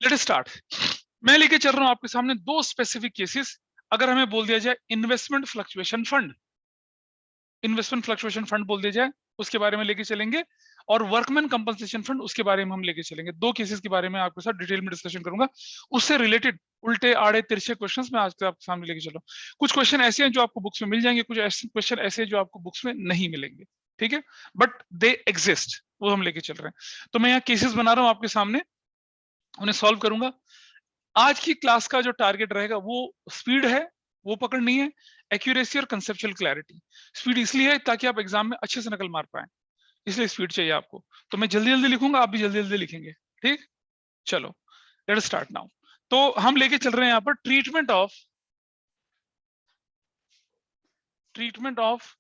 Let us start. मैं लेके चल रहा हूं आपके सामने दो स्पेसिफिक केसेस। अगर हमें बोल दिया जाए investment fluctuation fund, investment fluctuation fund बोल दिया जाए, उसके बारे में लेके चलेंगे, और वर्कमैन कंपनसेशन फंड उसके बारे में हम लेके चलेंगे। दो केसेस के बारे में आपके साथ डिटेल में डिस्कशन करूंगा। उससे रिलेटेड उल्टे आड़े तिरछे क्वेश्चंस मैं आज आपके सामने लेके चल रहा हूं। कुछ क्वेश्चन ऐसे हैं जो आपको बुक्स में मिल जाएंगे, कुछ ऐसे क्वेश्चन ऐसे जो आपको बुक्स में नहीं मिलेंगे, ठीक है, बट दे एग्जिस्ट, वो हम लेके चल रहे हैं। तो मैं यहाँ केसेस बना रहा हूँ आपके सामने, उन्हें सॉल्व करूंगा। आज की क्लास का जो टारगेट रहेगा वो स्पीड है, वो पकड़नी है, एक्यूरेसी और कंसेप्चुअल क्लैरिटी। स्पीड इसलिए है ताकि आप एग्जाम में अच्छे से नकल मार पाए, इसलिए स्पीड चाहिए आपको। तो मैं जल्दी जल्दी लिखूंगा, आप भी जल्दी जल्दी लिखेंगे, ठीक। चलो लेट अस स्टार्ट नाउ। तो हम लेके चल रहे हैं यहाँ पर treatment of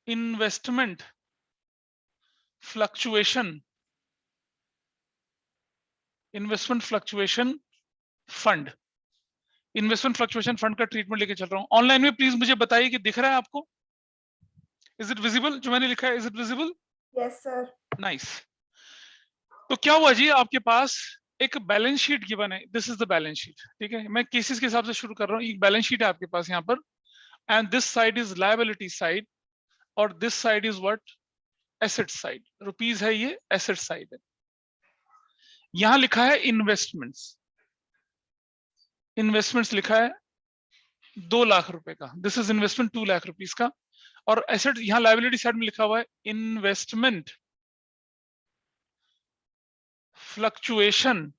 investment fluctuation fund. Investment fluctuation fund का ट्रीटमेंट लेके चल रहा हूं। ऑनलाइन में प्लीज मुझे बताइए कि दिख रहा है आपको, इज इट विजिबल? जो मैंने लिखा है, is it visible? Yes sir. Nice. तो क्या हुआ जी, आपके पास एक बैलेंस शीट गिवन है, this is the balance sheet, ठीक है। मैं केसेस के हिसाब से शुरू कर रहा हूँ। एक बैलेंस शीट है आपके पास यहाँ पर, and this side is liability side और this side is what, asset side. Rupees है ये, एसेट साइड है। यहां लिखा है इन्वेस्टमेंट्स लिखा है 2 लाख रुपए का, this is investment 2 lakh rupees का। और एसेट यहाँ लायबिलिटी साइड में लिखा हुआ है इन्वेस्टमेंट फ्लक्चुएशन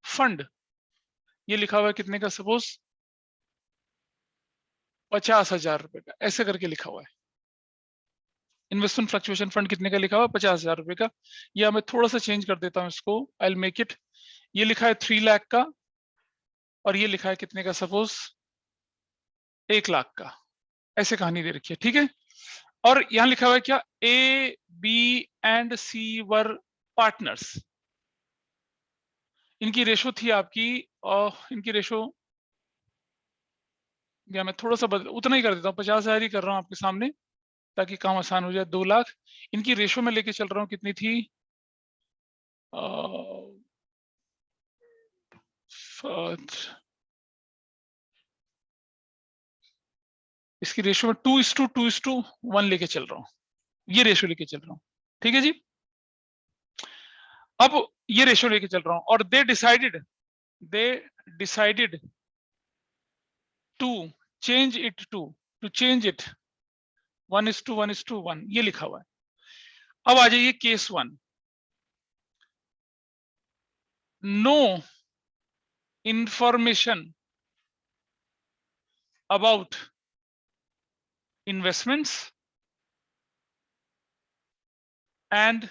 फंड। ये लिखा हुआ है कितने का, सपोज 50,000 रुपए का, ऐसे करके लिखा हुआ है। इन्वेस्टमेंट फ्लक्चुएशन फंड कितने का लिखा हुआ है? 50,000 रुपए का। या मैं थोड़ा सा चेंज कर देता हूं इसको, आई विल मेक इट, ये लिखा है 3 लाख का, और ये लिखा है कितने का, सपोज 1 लाख का। ऐसे कहानी दे रखी है, ठीक है। और यहां लिखा हुआ है क्या, A B and C were partners. इनकी रेशो थी आपकी, और इनकी रेशो, या मैं थोड़ा सा उतना ही कर देता हूँ, 50,000 ही कर रहा हूँ आपके सामने ताकि काम आसान हो जाए। 2 लाख इनकी रेशो में लेके चल रहा हूँ, कितनी थी, इसकी रेशो में 2:2:1 लेके चल रहा हूँ, ये रेशो लेके चल रहा हूँ, ठीक है जी। अब ये रेशो लेके चल रहा हूँ, और they decided to change it to change it 1:1:1, ये लिखा हुआ है। अब आ जाइए case 1। No information about investments and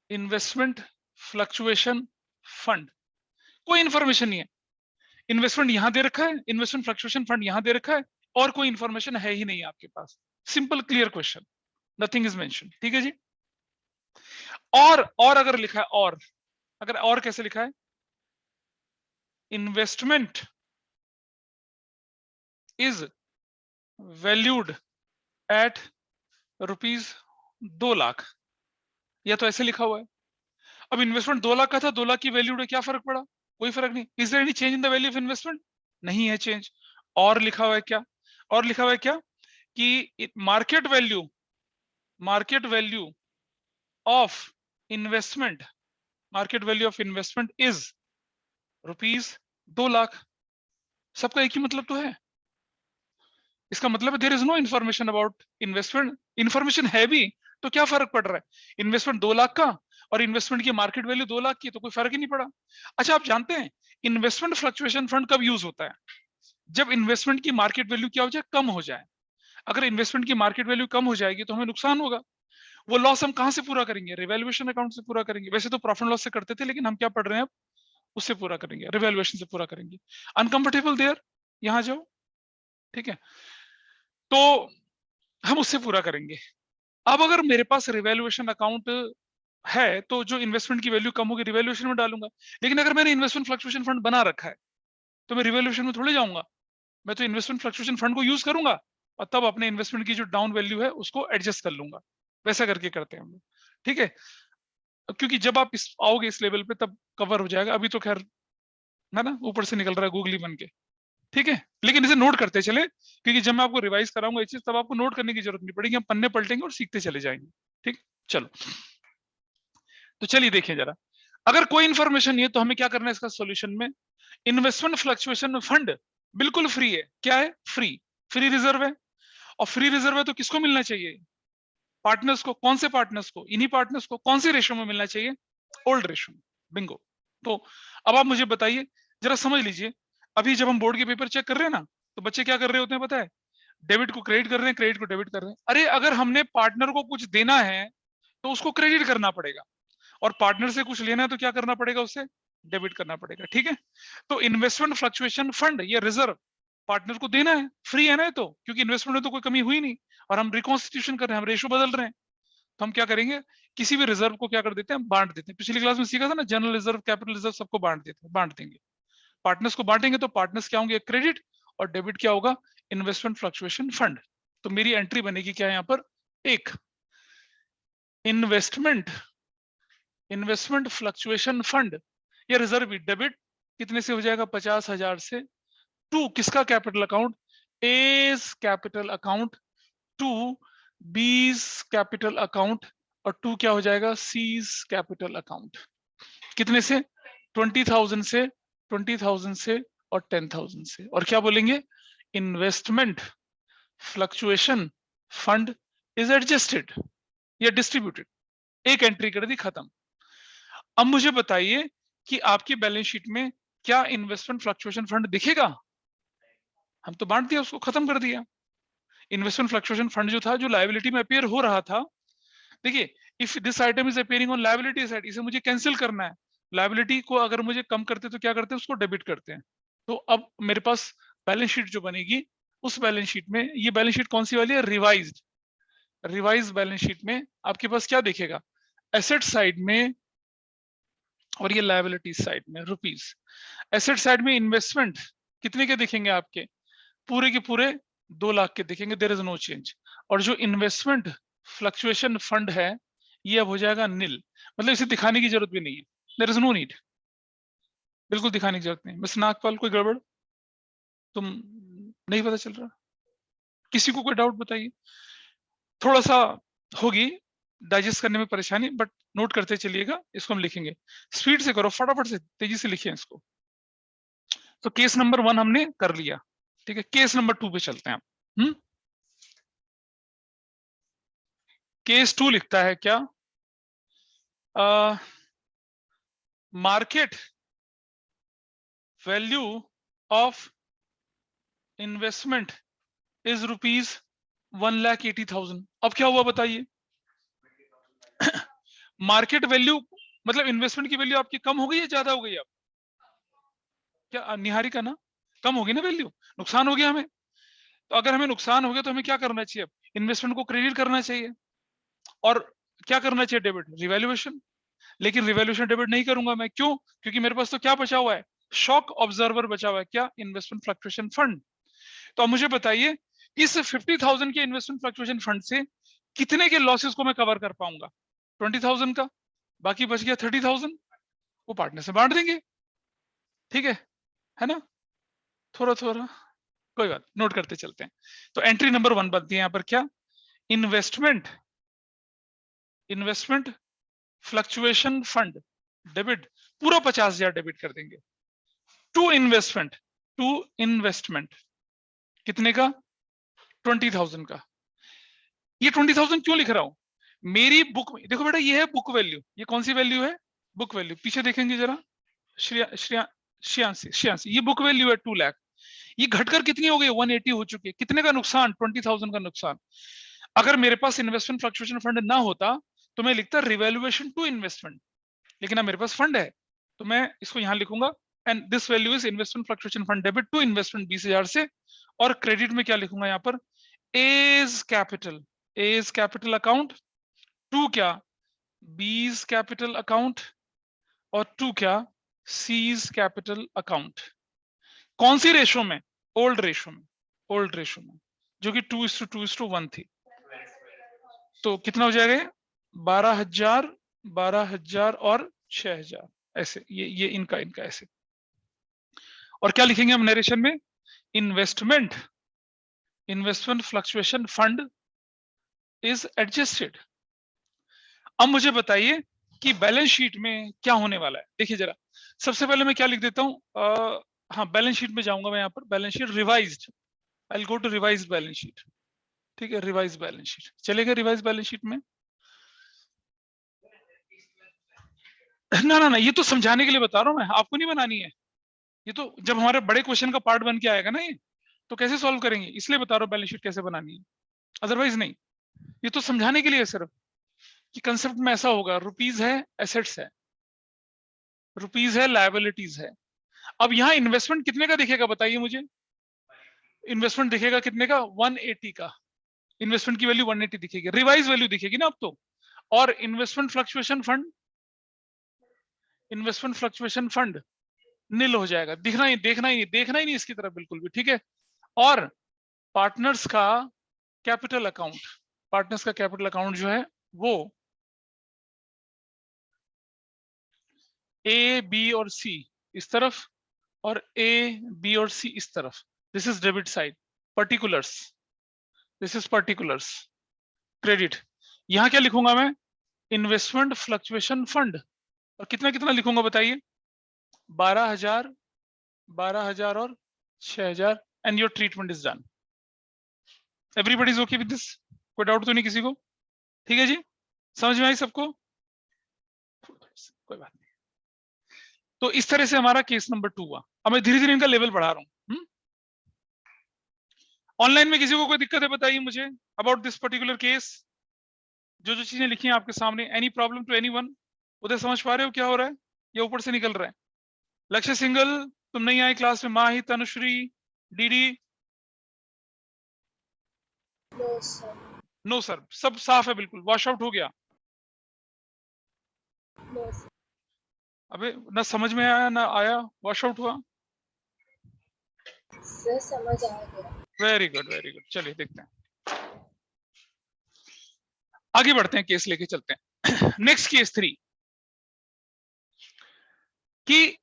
investment fluctuation fund. कोई इंफॉर्मेशन नहीं है, इन्वेस्टमेंट यहां दे रखा है, इन्वेस्टमेंट फ्लक्चुएशन फंड यहां दे रखा है, और कोई इंफॉर्मेशन है ही नहीं आपके पास। Simple clear question, nothing is mention, ठीक है जी। और अगर लिखा है, और अगर और कैसे लिखा है, investment is valued at ₹2 lakh, या तो ऐसे लिखा हुआ है। अब इन्वेस्टमेंट 2 लाख का था, 2 लाख की वैल्यूड है, क्या फर्क पड़ा? कोई फर्क नहीं। Is there any change in the value of investment? नहीं है चेंज। और लिखा हुआ है क्या, और लिखा हुआ है क्या, कि market value of investment is ₹2 lakh. सबका एक ही मतलब तो है। इसका मतलब है there is no information about investment. Information है भी तो क्या फर्क पड़ रहा है, इन्वेस्टमेंट 2 लाख का और इन्वेस्टमेंट की मार्केट वैल्यू 2 लाख की, तो कोई फर्क ही नहीं पड़ा। अच्छा, आप जानते हैं इन्वेस्टमेंट फ्लक्चुएशन फंड कब यूज होता है? जब इन्वेस्टमेंट की मार्केट वैल्यू क्या हो जाए, कम हो जाए। अगर इन्वेस्टमेंट की मार्केट वैल्यू कम हो जाएगी तो हमें नुकसान होगा। वो लॉस हम कहां से पूरा करेंगे? रिवैल्यूएशन अकाउंट से पूरा करेंगे। वैसे तो प्रॉफिट लॉस से करते थे, लेकिन हम क्या पढ़ रहे हैं अब, उससे पूरा करेंगे, रिवैल्यूएशन से पूरा करेंगे। अनकंफर्टेबल देयर, यहां जाओ, ठीक है, तो हम उससे पूरा करेंगे। अब अगर मेरे पास रिवैल्यूएशन अकाउंट है तो जो इन्वेस्टमेंट की वैल्यू कम होगी रिवैल्यूएशन में डालूंगा। लेकिन अगर मैंने इन्वेस्टमेंट फ्लक्चुएशन फंड बना रखा है तो मैं रिवैल्यूएशन में थोड़ी जाऊंगा। मैं तो इन्वेस्टमेंट फ्लक्चुएशन फंड को यूज करूंगा और तब अपने इन्वेस्टमेंट की जो डाउन वैल्यू है उसको एडजस्ट कर लूंगा। वैसा करके करते हैं हम लोग, ठीक है। क्योंकि जब आप आओगे इस लेवल पे तब कवर हो जाएगा, अभी तो खैर है ना ऊपर से निकल रहा है गूगली बन के, ठीक है। लेकिन इसे नोट करते चले, क्योंकि जब मैं आपको रिवाइज कराऊंगा ये चीज तब आपको नोट करने की जरूरत नहीं पड़ेगी, हम पन्ने पलटेंगे और सीखते चले जाएंगे, ठीक। चलो तो चलिए देखिए जरा, अगर कोई इंफॉर्मेशन नहीं है तो हमें क्या करना है इसका सोल्यूशन में। इन्वेस्टमेंट फ्लक्चुएशन फंड बिल्कुल फ्री है, क्या है, फ्री, फ्री रिजर्व है। और फ्री रिजर्व है तो किसको मिलना चाहिए, पार्टनर्स को। कौन से पार्टनर्स को, इन्हीं पार्टनर्स को। कौन सी रेशो में मिलना चाहिए, ओल्ड रेशो में, बिंगो। तो अब आप मुझे बताइए, जरा समझ लीजिए, अभी जब हम बोर्ड के पेपर चेक कर रहे हैं ना, तो बच्चे क्या कर रहे होते हैं पता है, डेबिट को क्रेडिट कर रहे हैं, क्रेडिट को डेबिट कर रहे हैं। अरे अगर हमने पार्टनर को कुछ देना है तो उसको क्रेडिट करना पड़ेगा, और पार्टनर से कुछ लेना है तो क्या करना पड़ेगा, उससे डेबिट करना पड़ेगा, ठीक है। तो इन्वेस्टमेंट फ्लक्चुएशन फंड ये रिजर्व पार्टनर को देना है, फ्री है ना ये तो, क्योंकि इन्वेस्टमेंट में तो कोई कमी हुई नहीं, और हम रिकॉन्स्टिट्यूशन कर रहे हैं, हम रेशो बदल रहे हैं। तो हम क्या करेंगे, किसी भी रिजर्व को क्या कर देते हैं, बांट देते हैं। पिछली क्लास में सीखा था ना, जनरल रिजर्व, कैपिटल रिजर्व, सबको बांट देते हैं, बांट देंगे। पार्टनर्स को बांटेंगे तो पार्टनर्स क्या होंगे, क्रेडिट, और डेबिट क्या होगा, इन्वेस्टमेंट फ्लक्चुएशन फंड। तो मेरी एंट्री बनेगी क्या यहाँ पर, एक, इन्वेस्टमेंट इन्वेस्टमेंट फ्लक्चुएशन फंड, या रिजर्व डेबिट कितने से हो जाएगा, 50,000 से। टू किसका capital account, A's capital account, to B's capital account, और टू क्या हो जाएगा, सीज कैपिटल अकाउंट। कितने से, 20,000 से, 20,000 से और 10,000 से। और क्या बोलेंगे, investment fluctuation fund is adjusted या डिस्ट्रीब्यूटेड। एक एंट्री कर दी, खत्म। अब मुझे बताइए कि आपकी बैलेंस शीट में क्या इन्वेस्टमेंट फ्लक्चुएशन फंड दिखेगा, हम तो बांट दिया, उसको खत्म कर दिया। इन्वेस्टमेंट फ्लक्चुएशन फंड जो था, जो लायबिलिटी में अपेयर हो रहा था, देखिए, if this item is appearing on liability side, इसे मुझे कैंसिल करना है। लायबिलिटी को अगर मुझे कम करते तो क्या करते हैं, उसको डेबिट करते हैं। तो अब मेरे पास बैलेंस शीट जो बनेगी, उस बैलेंस शीट में, ये बैलेंस शीट कौन सी वाली है, रिवाइज्ड। रिवाइज बैलेंस शीट में आपके पास क्या दिखेगा, एसेट साइड में, और ये लायबिलिटी साइड में रुपीज। एसेट साइड में इन्वेस्टमेंट कितने के दिखेंगे आपके, पूरे के पूरे 2 लाख के दिखेंगे, देयर इज नो चेंज। और जो इन्वेस्टमेंट फ्लक्चुएशन फंड है, ये अब हो जाएगा निल, मतलब इसे दिखाने की जरूरत भी नहीं है, देयर इज नो नीड, बिल्कुल दिखाने की जरूरत नहीं। मिस नागपाल, कोई गड़बड़, तुम नहीं पता चल रहा, किसी को कोई डाउट बताइए। थोड़ा सा होगी डाइजेस्ट करने में परेशानी, बट नोट करते चलिएगा, इसको हम लिखेंगे, स्पीड से करो, फटाफट से, तेजी से लिखिए इसको। तो केस नंबर 1 हमने कर लिया, ठीक है। केस नंबर 2 पे चलते हैं हम। केस 2 लिखता है क्या, market value of investment is ₹1,80,000। अब क्या हुआ बताइए, मार्केट वैल्यू मतलब इन्वेस्टमेंट की वैल्यू आपकी कम हो गई है, ज्यादा हो गई है, अब क्या निहारिका ना, कम होगी ना वैल्यू, नुकसान हो गया हमें। तो अगर हमें नुकसान हो गया तो हमें क्या करना चाहिए, अब इन्वेस्टमेंट को क्रेडिट करना चाहिए, और क्या करना चाहिए, डेबिट, रिवैल्यूएशन। लेकिन रिवैल्यूएशन डेबिट नहीं करूंगा मैं, क्यों, क्योंकि मेरे पास तो क्या बचा हुआ है, शॉक ऑब्जर्वर बचा हुआ है, क्या, इन्वेस्टमेंट फ्लक्चुएशन फंड। तो अब मुझे बताइए, इस 50,000 के इन्वेस्टमेंट फ्लक्चुएशन फंड से कितने के लॉसेस को मैं कवर कर पाऊंगा, 20,000 का, बाकी बच गया 30,000, वो पार्टनर से बांट देंगे, ठीक है ना, थोड़ा थोड़ा, कोई बात, नोट करते चलते हैं। तो एंट्री नंबर 1 बनती है यहाँ पर क्या, investment investment fluctuation fund debit, पूरा 50,000 डेबिट कर देंगे। टू इन्वेस्टमेंट कितने का, 20,000 का। ये 20,000 क्यों लिख रहा हूं, मेरी बुक में देखो बेटा, ये है बुक वैल्यू, ये कौन सी वैल्यू है, बुक वैल्यू, पीछे देखेंगे जरा, श्रियांशी, ये बुक वैल्यू है 2 लाख, ये घटकर कितनी हो गई, 180 हो चुकी है, कितने का नुकसान, 20,000 का नुकसान। अगर मेरे पास इन्वेस्टमेंट फ्लक्चुएशन फंड ना होता तो मैं लिखता रिवैल्यूएशन टू इन्वेस्टमेंट, लेकिन अब मेरे पास फंड है तो मैं इसको यहां लिखूंगा, and this value is investment fluctuation fund debit to investment 20,000 से, और क्रेडिट में क्या लिखूंगा यहाँ पर, एज कैपिटल अकाउंट, टू क्या, बीज कैपिटल अकाउंट, और टू क्या, सीज कैपिटल अकाउंट। कौन सी रेशो में, ओल्ड रेशो में, ओल्ड रेशो में, जो कि 2:2:1 थी। तो कितना हो जाएगा, 12,000 12,000 और 6,000, ऐसे ये इनका इनका ऐसे। और क्या लिखेंगे हम नरेशन में? Investment fluctuation fund is adjusted. अब मुझे बताइए कि बैलेंस शीट में क्या होने वाला है। देखिए जरा, सबसे पहले मैं क्या लिख देता हूं, हाँ बैलेंस शीट में जाऊंगा मैं, यहाँ पर balance sheet revised, I will go to revise balance sheet. ठीक है, रिवाइज बैलेंस शीट चलेगा। रिवाइज बैलेंस शीट में ना ना ना, ये तो समझाने के लिए बता रहा हूं मैं, आपको नहीं बनानी है। ये तो जब हमारे बड़े क्वेश्चन का पार्ट बन के आएगा ना, ये तो कैसे सॉल्व करेंगे, इसलिए बता रहा हूँ बैलेंस शीट कैसे बनानी है, अदरवाइज नहीं। ये तो समझाने के लिए सिर्फ कि कंसेप्ट में ऐसा होगा, रुपीज है एसेट्स है, रुपीज है लायबिलिटीज है। अब यहाँ इन्वेस्टमेंट कितने का दिखेगा बताइए मुझे? इन्वेस्टमेंट दिखेगा कितने का? 180 का। इन्वेस्टमेंट की वैल्यू 180 दिखेगी, रिवाइज वैल्यू दिखेगी ना अब तो। और इन्वेस्टमेंट फ्लक्चुएशन फंड नील हो जाएगा, दिखना ही देखना ही नहीं इसकी तरफ बिल्कुल भी। ठीक है। और पार्टनर्स का कैपिटल अकाउंट जो है वो ए बी और सी इस तरफ, और ए बी और सी इस तरफ। This is debit side. Particulars, this is particulars. Credit. यहां क्या लिखूंगा मैं? Investment fluctuation fund. और कितना कितना लिखूंगा बताइए? 12,000, 12,000 और 6,000। And your treatment is done. Everybody is okay with this? कोई डाउट तो नहीं किसी को? ठीक है जी, समझ में आई सबको? कोई बात नहीं। तो इस तरह से हमारा केस नंबर 2 हुआ। अब मैं धीरे धीरे इनका लेवल बढ़ा रहा हूं। ऑनलाइन में किसी को कोई दिक्कत है बताइए मुझे अबाउट दिस पर्टिकुलर केस। जो चीजें लिखी हैं आपके सामने, एनी प्रॉब्लम टू एनीवन? उधर समझ पा रहे हो क्या हो रहा है या ऊपर से निकल रहा है? लक्ष्य सिंगल, तुम नहीं आई क्लास में। माही, तनुश्री, डीडी? नो सर, सब साफ है बिल्कुल, वॉश आउट हो गया। अबे ना समझ में आया ना आया, वॉश आउट हुआ। सर समझ आ गया। वेरी गुड वेरी गुड, चलिए देखते हैं, आगे बढ़ते हैं, केस लेके चलते हैं। नेक्स्ट केस 3 कि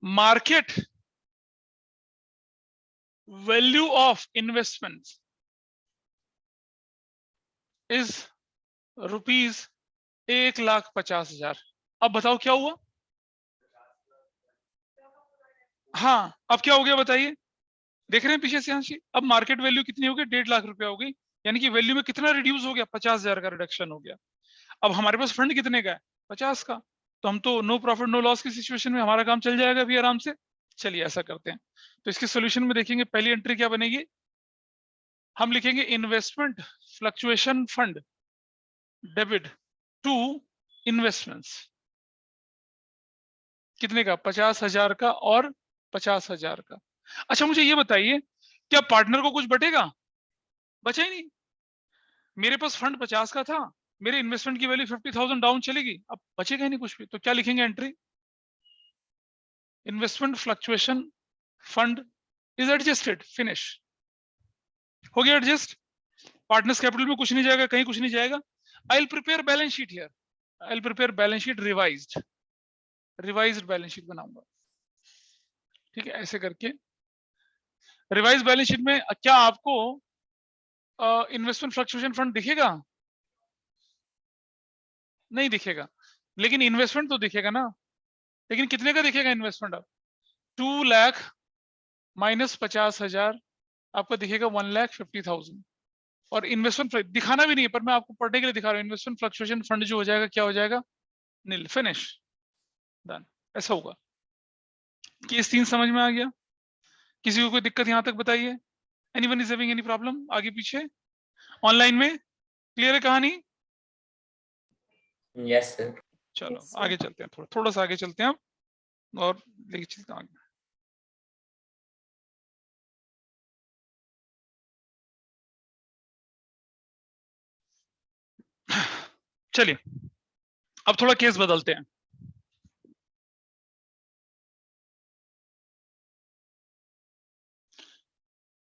market value of investment is ₹1,50,000। अब बताओ क्या हुआ? हाँ, अब क्या हो गया बताइए? देख रहे हैं पीछे से आंशी? अब मार्केट वैल्यू कितनी हो गई? 1.5 लाख रुपया हो गई। यानी कि वैल्यू में कितना रिड्यूस हो गया? 50,000 का रिडक्शन हो गया। अब हमारे पास फंड कितने का है? 50 का। तो हम तो नो प्रॉफिट नो लॉस की सिचुएशन में हमारा काम चल जाएगा अभी आराम से। चलिए ऐसा करते हैं, तो इसके सोल्यूशन में देखेंगे पहली एंट्री क्या बनेगी। हम लिखेंगे investment fluctuation fund debit to investments. कितने का? 50,000 का और 50,000 का। अच्छा मुझे ये बताइए, क्या पार्टनर को कुछ बटेगा? बचा ही नहीं। मेरे पास फंड 50 का था, मेरे इन्वेस्टमेंट की वैल्यू 50,000 डाउन चलेगी, अब बचेगा ही नहीं कुछ भी। तो क्या लिखेंगे entry? Investment fluctuation fund is adjusted, finish. हो गया एडजस्ट। पार्टनर्स कैपिटल में कुछ नहीं जाएगा, कहीं कुछ नहीं जाएगा। I will prepare balance sheet here, I will prepare balance sheet revised balance sheet बनाऊंगा। ठीक है, ऐसे करके रिवाइज बैलेंस शीट में क्या आपको इन्वेस्टमेंट फ्लक्चुएशन फंड दिखेगा? नहीं दिखेगा, लेकिन इन्वेस्टमेंट तो दिखेगा ना। लेकिन कितने का दिखेगा इन्वेस्टमेंट? अब 2 लाख माइनस 50,000 आपको दिखेगा 1,50,000। और इन्वेस्टमेंट दिखाना भी नहीं है, पर मैं आपको पढ़ने के लिए दिखा रहा हूँ। इन्वेस्टमेंट फ्लक्चुएशन फंड जो हो जाएगा, क्या हो जाएगा? नील, फिनिश, डन। ऐसा होगा। केस 3 समझ में आ गया? किसी को कोई दिक्कत यहां तक बताइए? Anyone is having any problem आगे पीछे? ऑनलाइन में क्लियर है कहानी? Yes sir. चलो Yes, आगे चलते हैं, थोड़ा सा आगे चलते हैं अब, और लेके चलते हैं आगे। चलिए अब थोड़ा केस बदलते हैं।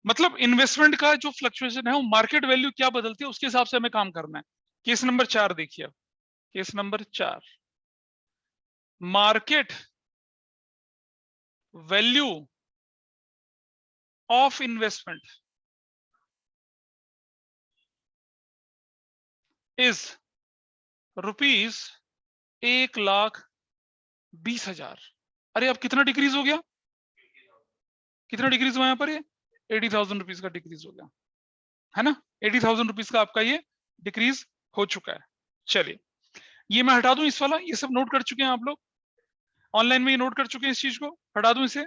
मतलब इन्वेस्टमेंट का जो फ्लक्चुएशन है वो मार्केट वैल्यू क्या बदलती है उसके हिसाब से हमें काम करना है। केस नंबर 4 देखिए। अब case number 4, market value of investment is ₹1,20,000। अरे अब कितना डिक्रीज हो गया, कितना डिक्रीज हुआ यहाँ पर, ये 80,000 रुपीज का डिक्रीज हो गया, है ना। 80,000 रुपीज का आपका ये डिक्रीज हो चुका है। चलिए ये मैं हटा दूं, इस वाला, ये सब नोट कर चुके हैं आप लोग, ऑनलाइन में ये नोट कर चुके हैं इस चीज को, हटा दूं इसे।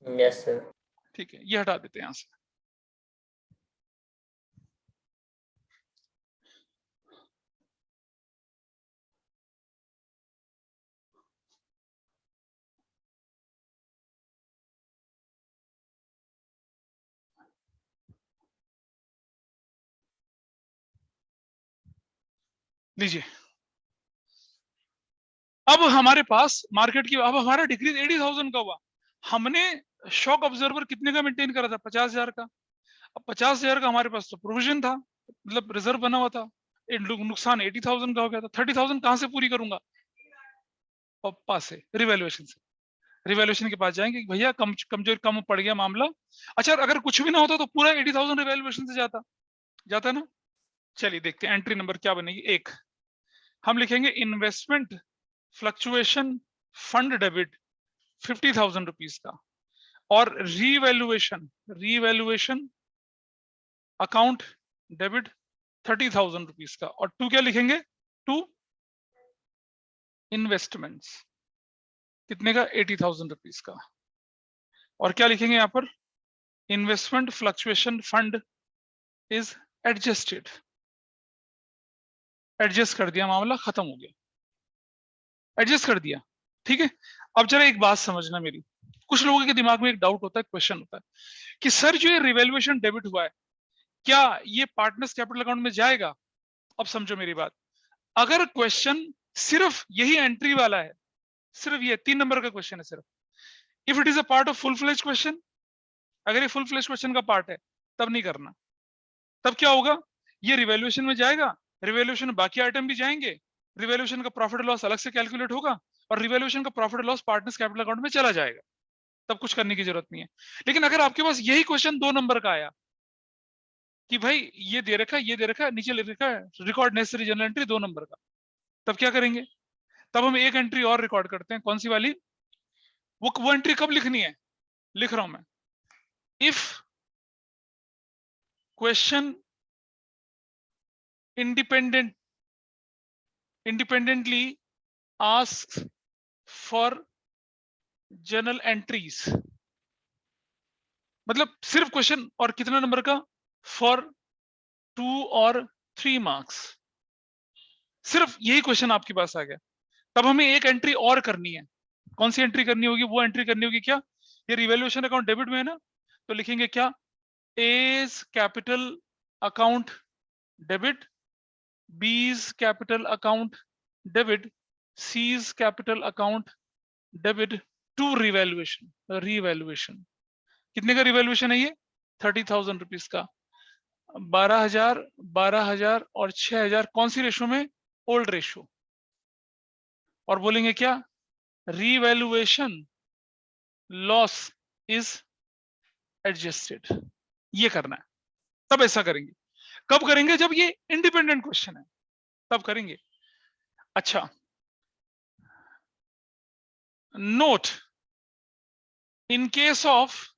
Yes sir. ठीक है, ये हटा देते हैं यहां से। लीजिए, अब हमारे पास मार्केट की, अब हमारा डिक्रीज 80,000 का हुआ, हमने शॉक ऑब्जर्वर कितने का मेंटेन करा था, 50,000 का। अब 50,000 का हमारे पास तो प्रोविजन था, मतलब रिजर्व बना हुआ था, नुकसान 80,000 का हो गया था। 30,000 कहां से पूरी करूंगा, पप्पा से, रिवैल्यूएशन से। रिवैल्यूएशन के पास जाएंगे कि भैया कमजोर कम पड़ गया मामला। अच्छा अगर कुछ भी ना होता तो पूरा 80,000 रिवैल्यूएशन से जाता, जाता ना। चलिए देखते हैं एंट्री नंबर क्या बनेगी। एक, हम लिखेंगे investment fluctuation fund debit 50,000 rupees का, और revaluation, revaluation account debit 30,000 rupees का। और टू क्या लिखेंगे, टू इन्वेस्टमेंट्स कितने का, 80,000 रुपीज का। और क्या लिखेंगे यहाँ पर, investment fluctuation fund is adjusted. Adjust कर दिया, मामला खत्म हो गया, एडजस्ट कर दिया। ठीक है, अब जरा एक बात समझना मेरी, कुछ लोगों के दिमाग में एक डाउट होता है, क्वेश्चन होता है कि सर जो ये रिवैल्यूएशन डेबिट हुआ है, क्या ये पार्टनर्स कैपिटल अकाउंट में जाएगा। अब समझो मेरी बात, अगर क्वेश्चन सिर्फ यही एंट्री वाला है, सिर्फ ये 3 नंबर का क्वेश्चन है सिर्फ, if it is a part of full fledge question, अगर ये फुल फ्लेज क्वेश्चन का पार्ट है तब नहीं करना। तब क्या होगा, ये रिवैल्यूएशन में जाएगा, रिवैल्यूएशन में बाकी आइटम भी जाएंगे, रिवैल्यूएशन का प्रॉफिट लॉस अलग से कैलकुलेट होगा, और रिवैल्यूएशन का profit loss partners capital account में चला जाएगा, तब कुछ करने की जरूरत नहीं है। लेकिन अगर आपके पास यही क्वेश्चन 2 नंबर का आया कि भाई ये दे रखा है, ये दे रखा है, नीचे लिख रखा है record necessary general entry 2 number का, तब क्या करेंगे, तब हम एक एंट्री और रिकॉर्ड करते हैं। कौन सी वाली, वो एंट्री कब लिखनी है, लिख रहा हूं मैं, if question independently asks for journal entries, मतलब सिर्फ क्वेश्चन, और कितना नंबर का, फॉर 2 और 3 मार्क्स, सिर्फ यही क्वेश्चन आपके पास आ गया, तब हमें एक एंट्री और करनी है। कौन सी एंट्री करनी होगी, वो एंट्री करनी होगी क्या, ये रिवैल्यूएशन अकाउंट डेबिट में है ना, तो लिखेंगे क्या, A's capital account debit, B's capital account debit, C's capital account debit to revaluation. Revaluation कितने का रिवैल्यूएशन है ये, 30,000 रुपीज का। 12,000, 12,000 और 6,000 कौन सी रेशो में, ओल्ड रेशो। और बोलेंगे क्या, रिवैल्यूएशन लॉस इज एडजस्टेड, ये करना है। तब ऐसा करेंगे, कब करेंगे, जब ये इंडिपेंडेंट क्वेश्चन है तब करेंगे। अच्छा note, in case of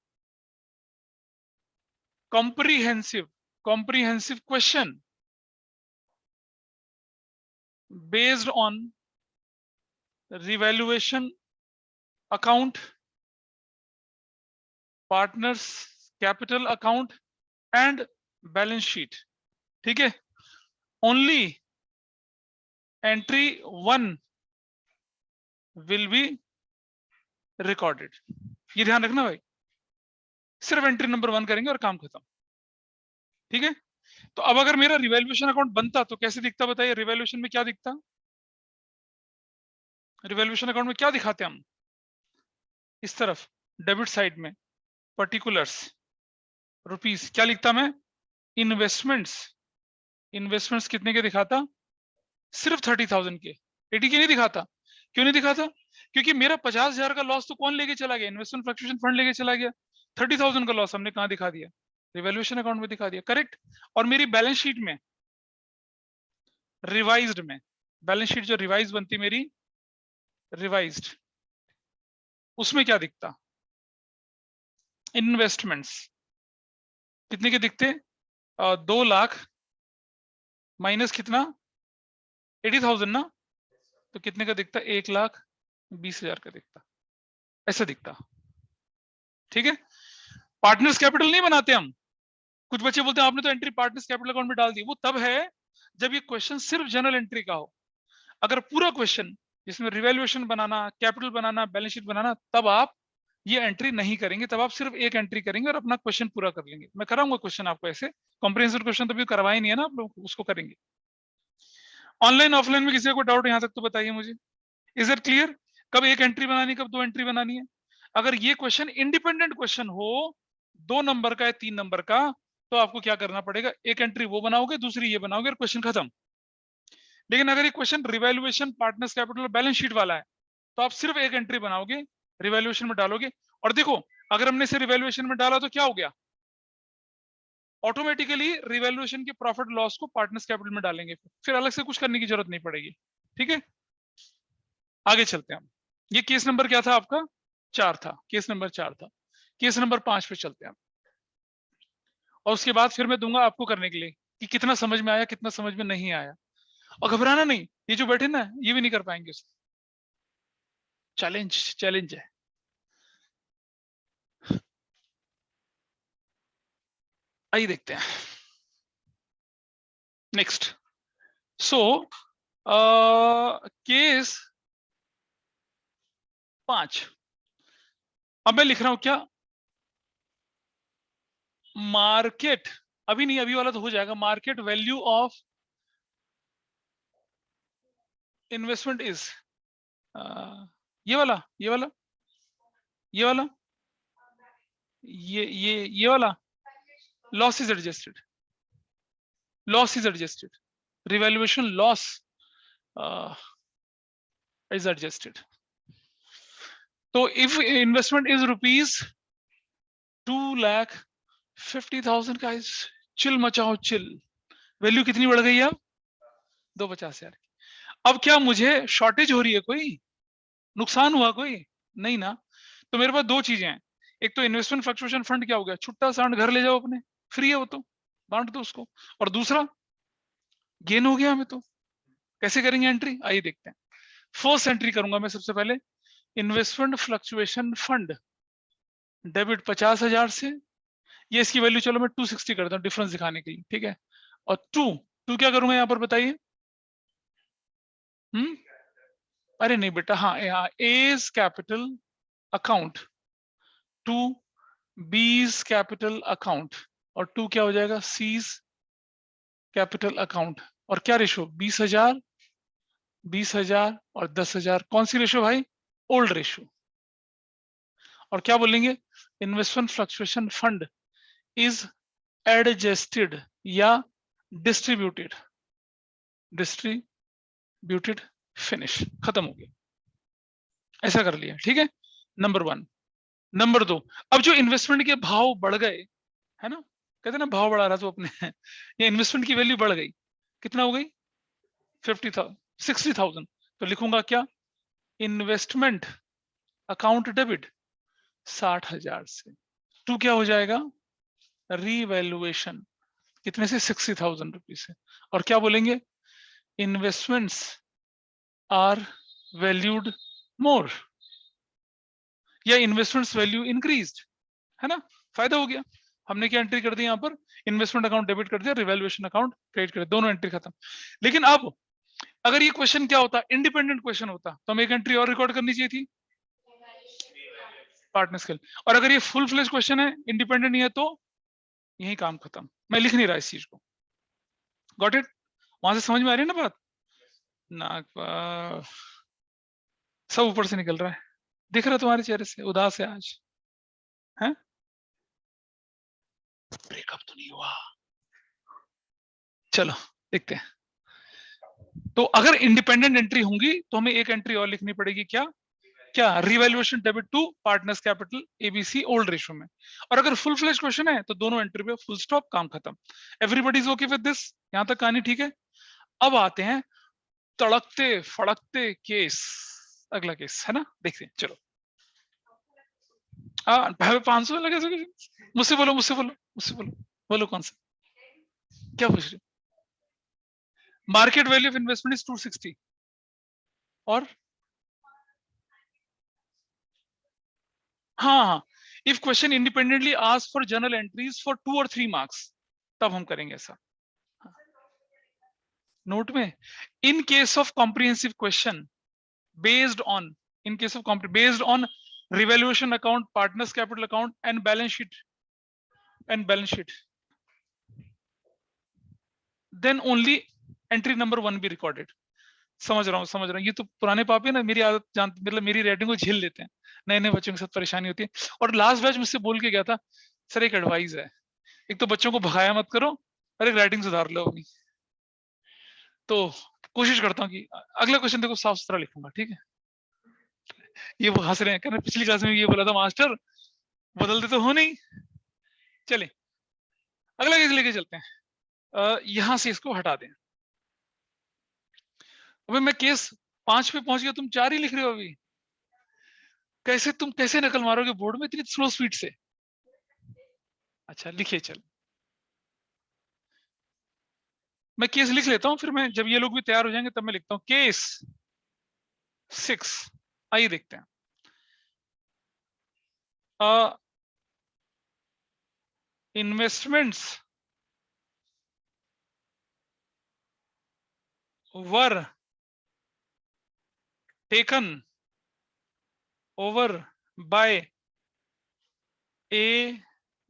comprehensive question based on revaluation account, partners capital account and balance sheet, ठीक है, only entry 1 will be recorded। ये ध्यान रखना भाई, सिर्फ एंट्री नंबर 1 करेंगे और काम खत्म। ठीक है, तो अब अगर मेरा रिवैल्यूएशन अकाउंट बनता तो कैसे दिखता बताइए, रिवैल्यूएशन में क्या दिखता, रिवैल्यूएशन अकाउंट में क्या दिखाते हम, इस तरफ डेबिट साइड में पर्टिकुलर्स रुपीस, क्या लिखता मैं, इन्वेस्टमेंट्स, इन्वेस्टमेंट्स कितने के दिखाता, सिर्फ 30,000 के, 80 के नहीं दिखाता। क्यों नहीं दिखाता? क्योंकि मेरा 50,000 का लॉस तो कौन लेके चला गया? इन्वेस्टमेंट फ्लक्चुएशन फंड लेके चला गया। 30,000 का लॉस हमने कहाँ दिखा दिया? रिवैल्यूएशन अकाउंट में दिखा दिया, करेक्ट। और मेरी बैलेंस शीट में, रिवाइज्ड में, बैलेंस शीट जो रिवाइज बनती मेरी, रिवाइज्ड, उसमें क्या दिखता? इन्वेस्टमेंट्स कितने के दिखते? 2 लाख माइनस कितना? 80,000 ना, तो कितने का दिखता? 1,20,000 का दिखता, ऐसा दिखता। ठीक है, पार्टनर्स कैपिटल नहीं बनाते हम। कुछ बच्चे बोलते हैं आपने तो एंट्री पार्टनर्स कैपिटल अकाउंट में डाल दी। वो तब है जब ये क्वेश्चन सिर्फ जनरल एंट्री का हो। अगर पूरा क्वेश्चन जिसमें रिवैल्यूएशन बनाना, कैपिटल बनाना, बैलेंस शीट बनाना, तब आप ये एंट्री नहीं करेंगे, तब आप सिर्फ एक एंट्री करेंगे और अपना क्वेश्चन पूरा कर लेंगे। मैं कराऊंगा क्वेश्चन आपको ऐसे, कॉम्प्रिहेंसिव क्वेश्चन तो भी करवाए नहीं है ना आप लोग, उसको करेंगे। ऑनलाइन ऑफलाइन में किसी को डाउट यहां तक तो बताइए मुझे, इज इट क्लियर? कब एक एंट्री बनानी, कब 2 एंट्री बनानी है? अगर ये क्वेश्चन इंडिपेंडेंट क्वेश्चन हो, 2 नंबर का या 3 नंबर का, तो आपको क्या करना पड़ेगा? एक एंट्री वो बनाओगे, दूसरी ये बनाओगे और क्वेश्चन खत्म। लेकिन अगर ये क्वेश्चन रिवैल्यूएशन, पार्टनर्स कैपिटल और बैलेंस शीट वाला है, तो आप सिर्फ एक एंट्री बनाओगे, रिवैल्यूएशन में डालोगे। और देखो, अगर हमने इसे रिवैल्यूएशन में डाला तो क्या हो गया? ऑटोमेटिकली रिवैल्यूएशन के प्रॉफिट लॉस को पार्टनर्स कैपिटल में डालेंगे, फिर अलग से कुछ करने की जरूरत नहीं पड़ेगी। ठीक है, आगे चलते हैं हम। ये केस नंबर क्या था आपका? 4 था, केस नंबर 4 था। केस नंबर 5 पे चलते हैं हम, और उसके बाद फिर मैं दूंगा आपको करने के लिए कि कितना समझ में आया, कितना समझ में नहीं आया। और घबराना नहीं, ये जो बैठे ना ये भी नहीं कर पाएंगे। चैलेंज, चैलेंज है। आइए देखते हैं नेक्स्ट। सो केस 5, अब मैं लिख रहा हूं क्या? मार्केट, अभी नहीं, अभी वाला तो हो जाएगा। Market value of investment is, ये वाला, ये वाला, ये वाला, ये वाला। Loss is adjusted, loss is adjusted, revaluation loss is adjusted. तो इफ इन्वेस्टमेंट इज ₹2,50,000 का, चिल मचाओ चिल। वैल्यू कितनी बढ़ गई है अब? 250,000 की। अब क्या मुझे शॉर्टेज हो रही है? कोई नुकसान हुआ कोई? नहीं ना। तो मेरे पास 2 चीजें हैं। एक तो इन्वेस्टमेंट फ्लक्चुएशन फंड क्या हो गया, छुट्टा सांड घर ले जाओ अपने, फ्री है वो तो, बांट दो उसको। और दूसरा गेन हो गया हमें तो। कैसे करेंगे एंट्री? आइए देखते हैं। फर्स्ट एंट्री करूंगा मैं सबसे पहले, इन्वेस्टमेंट फ्लक्चुएशन फंड डेबिट 50,000 से। ये इसकी वैल्यू चलो मैं 260 करता हूँ डिफरेंस दिखाने के लिए, ठीक है। और टू क्या करूंगा यहाँ पर बताइए? अरे नहीं बेटा, हाँ यहाँ A's capital account to B's capital account, और 2 क्या हो जाएगा? C's capital account. और क्या रेशो? 20,000, 20,000 और 10,000। कौन सी रेशो भाई? Old ratio. और क्या बोलेंगे? Investment fluctuation fund is adjusted या डिस्ट्रीब्यूटेड, डिस्ट्रीब्यूटेड, फिनिश, खत्म हो गया। ऐसा कर लिया, ठीक है, नंबर 1। नंबर 2, अब जो इन्वेस्टमेंट के भाव बढ़ गए, है ना, कहते ना भाव बढ़ा रहा तो अपने ये इन्वेस्टमेंट की वैल्यू बढ़ गई, कितना हो गई? 50,000, 60,000। तो लिखूंगा क्या? इन्वेस्टमेंट अकाउंट डेबिट 60,000 से। 2 क्या हो जाएगा? रीवैल्यूएशन, कितने से? 60,000 रुपीज से। और क्या बोलेंगे? इन्वेस्टमेंट्स आर वैल्यूड मोर, या इन्वेस्टमेंट्स वैल्यू इंक्रीज्ड, है ना। फायदा हो गया। हमने क्या एंट्री कर दी यहाँ पर? इन्वेस्टमेंट अकाउंट डेबिट कर दिया, रिवैल्यूएशन अकाउंट क्रेडिट कर दिया, दोनों एंट्री खत्म। लेकिन अब अगर ये क्वेश्चन क्या होता, इंडिपेंडेंट क्वेश्चन होता, तो हमें एक एंट्री और रिकॉर्ड करनी चाहिए थी, पार्टनर स्केल। और अगर ये फुल फ्लेज क्वेश्चन है, इंडिपेंडेंट नहीं है, तो यही काम खत्म। मैं लिख नहीं रहा इस चीज को, गॉट इट? वहां से समझ में आ रही है ना बात? ना सब ऊपर से निकल रहा है, दिख रहा है तुम्हारे चेहरे से, उदास है आज, है? ब्रेकअप तो नहीं हुआ? चलो देखते हैं। तो अगर इंडिपेंडेंट एंट्री होंगी तो हमें एक एंट्री और लिखनी पड़ेगी, क्या क्या revaluation debit to partners capital ABC old ratio में। और अगर फुल फ्लेज क्वेश्चन है तो दोनों एंट्री पे फुल स्टॉप, काम खत्म। Everybody is okay with this, यहां तक कहानी ठीक है। अब आते हैं तड़कते फड़कते केस, अगला केस है ना, देखते हैं चलो। 500 लगे सके, मुझसे बोलो मुझसे बोलो मुझसे बोलो, बोलो कौन सा, क्या पूछ रहे? Market value of investment is 260 और हाँ, if question independently ask for journal entries for 2 और 3 मार्क्स तब हम करेंगे ऐसा। नोट में, in case of comprehensive question based on, in case of based on revaluation account, partners capital account and balance sheet, then only entry number 1 be recorded. समझ रहा हूँ, ये तो पुराने पापी ना, मेरी आदत जान, मतलब मेरी रेटिंग को झेल लेते हैं, नए नए बच्चों के साथ परेशानी होती है। और लास्ट बैच मुझसे बोल के गया था, सर एक एडवाइस है, एक तो बच्चों को भगाया मत करो और एक राइटिंग सुधार लो अपनी। तो कोशिश करता हूँ कि अगला क्वेश्चन देखो साफ सुथरा लिखूंगा, ठीक है। ये वो हंस रहे हैं, कहना पिछली क्लास में ये बोला था मास्टर, बदलते तो हो नहीं। चले अगला केस लेके चलते हैं, यहां से इसको हटा दें। अबे मैं केस 5 पे पहुंच गया, तुम 4 ही लिख रहे हो अभी। तुम कैसे नकल मारोगे बोर्ड में इतनी स्लो स्पीड से? अच्छा लिखिए, चल मैं केस लिख लेता हूं, फिर मैं जब ये लोग भी तैयार हो जाएंगे तब मैं लिखता हूं केस 6। आइए देखते हैं। Investments were taken over bye A,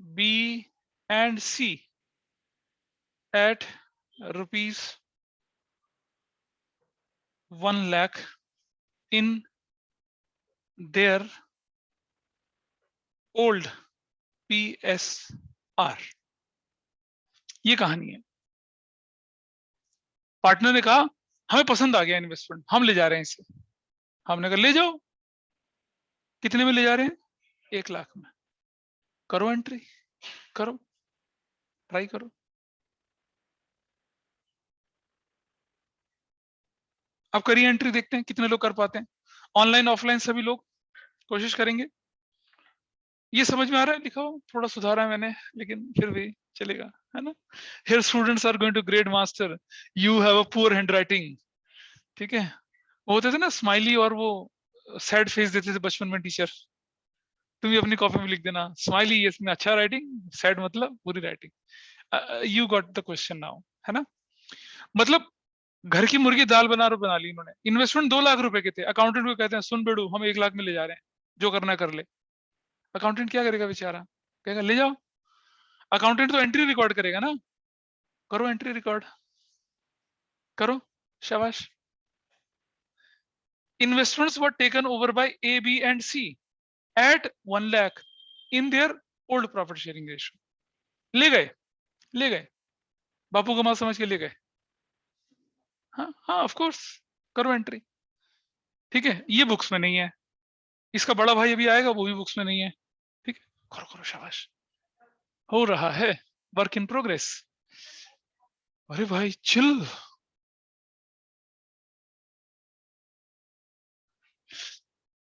B and C at rupees 1 lakh in their old PSR। ये कहानी है। पार्टनर ने कहा हमें पसंद आ गया इन्वेस्टमेंट, हम ले जा रहे हैं इसे। हमने कहा ले जाओ। कितने में ले जा रहे हैं? 1 लाख में। करो एंट्री, करो, ट्राई करो। अब करिए एंट्री, देखते हैं कितने लोग कर पाते हैं। ऑनलाइन ऑफलाइन सभी लोग कोशिश करेंगे। ये समझ में आ रहा है लिखा हो? थोड़ा सुधारा है मैंने, लेकिन फिर भी चलेगा, है ना। Here students are going to grade master, you have a poor handwriting. ठीक है, वो होते थे ना स्माइली और वो सैड फेस देते थे बचपन में टीचर। तुम भी अपनी कॉपी में लिख देना स्माइली, ये इसमें अच्छा राइटिंग, सैड मतलब बुरी writing. You got the question now, है ना। मतलब घर की मुर्गी दाल बना ली इन्होंने। इन्वेस्टमेंट 2 लाख रुपए के थे, अकाउंटेंट को कहते हैं सुन बेड़ू हम 1 लाख में ले जा रहे हैं, जो करना कर ले। अकाउंटेंट क्या करेगा बेचारा, कहेगा ले जाओ। अकाउंटेंट तो एंट्री रिकॉर्ड करेगा ना, करो एंट्री रिकॉर्ड, करो, शाबाश। Investments were taken over by A B and C at 1 lakh in their old profit sharing ratio. ले गए, ले गए, बापू को मां समझ के ले गए। हाँ हाँ ऑफ कोर्स, करो एंट्री। ठीक है, ये बुक्स में नहीं है, इसका बड़ा भाई अभी आएगा, वो भी बुक्स में नहीं है। ठीक है, करो करो, शाबाश, हो रहा है, वर्क इन प्रोग्रेस। अरे भाई चिल।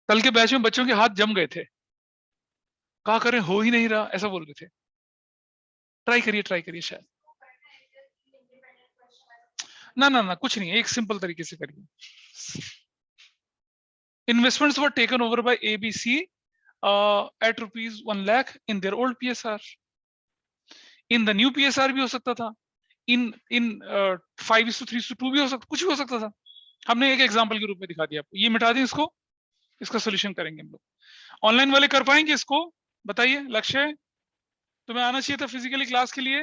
कल के बैच में बच्चों के हाथ जम गए थे, कहा करें हो ही नहीं रहा, ऐसा बोल रहे थे। ट्राई करिए शायद। ना ना ना, कुछ नहीं, एक सिंपल तरीके से करिए। Investments were taken over by ABC at rupees 1 lakh in their old PSR. In the new PSR भी हो सकता था, इन इन 5:3:2 भी हो सकता, कुछ भी हो सकता था। हमने एक एग्जांपल के रूप में दिखा दिया आपको। ये मिटा दें इसको, इसका सोल्यूशन करेंगे हम लोग। ऑनलाइन वाले कर पाएंगे इसको? बताइए लक्ष्य, तुम्हें आना चाहिए था फिजिकली क्लास के लिए।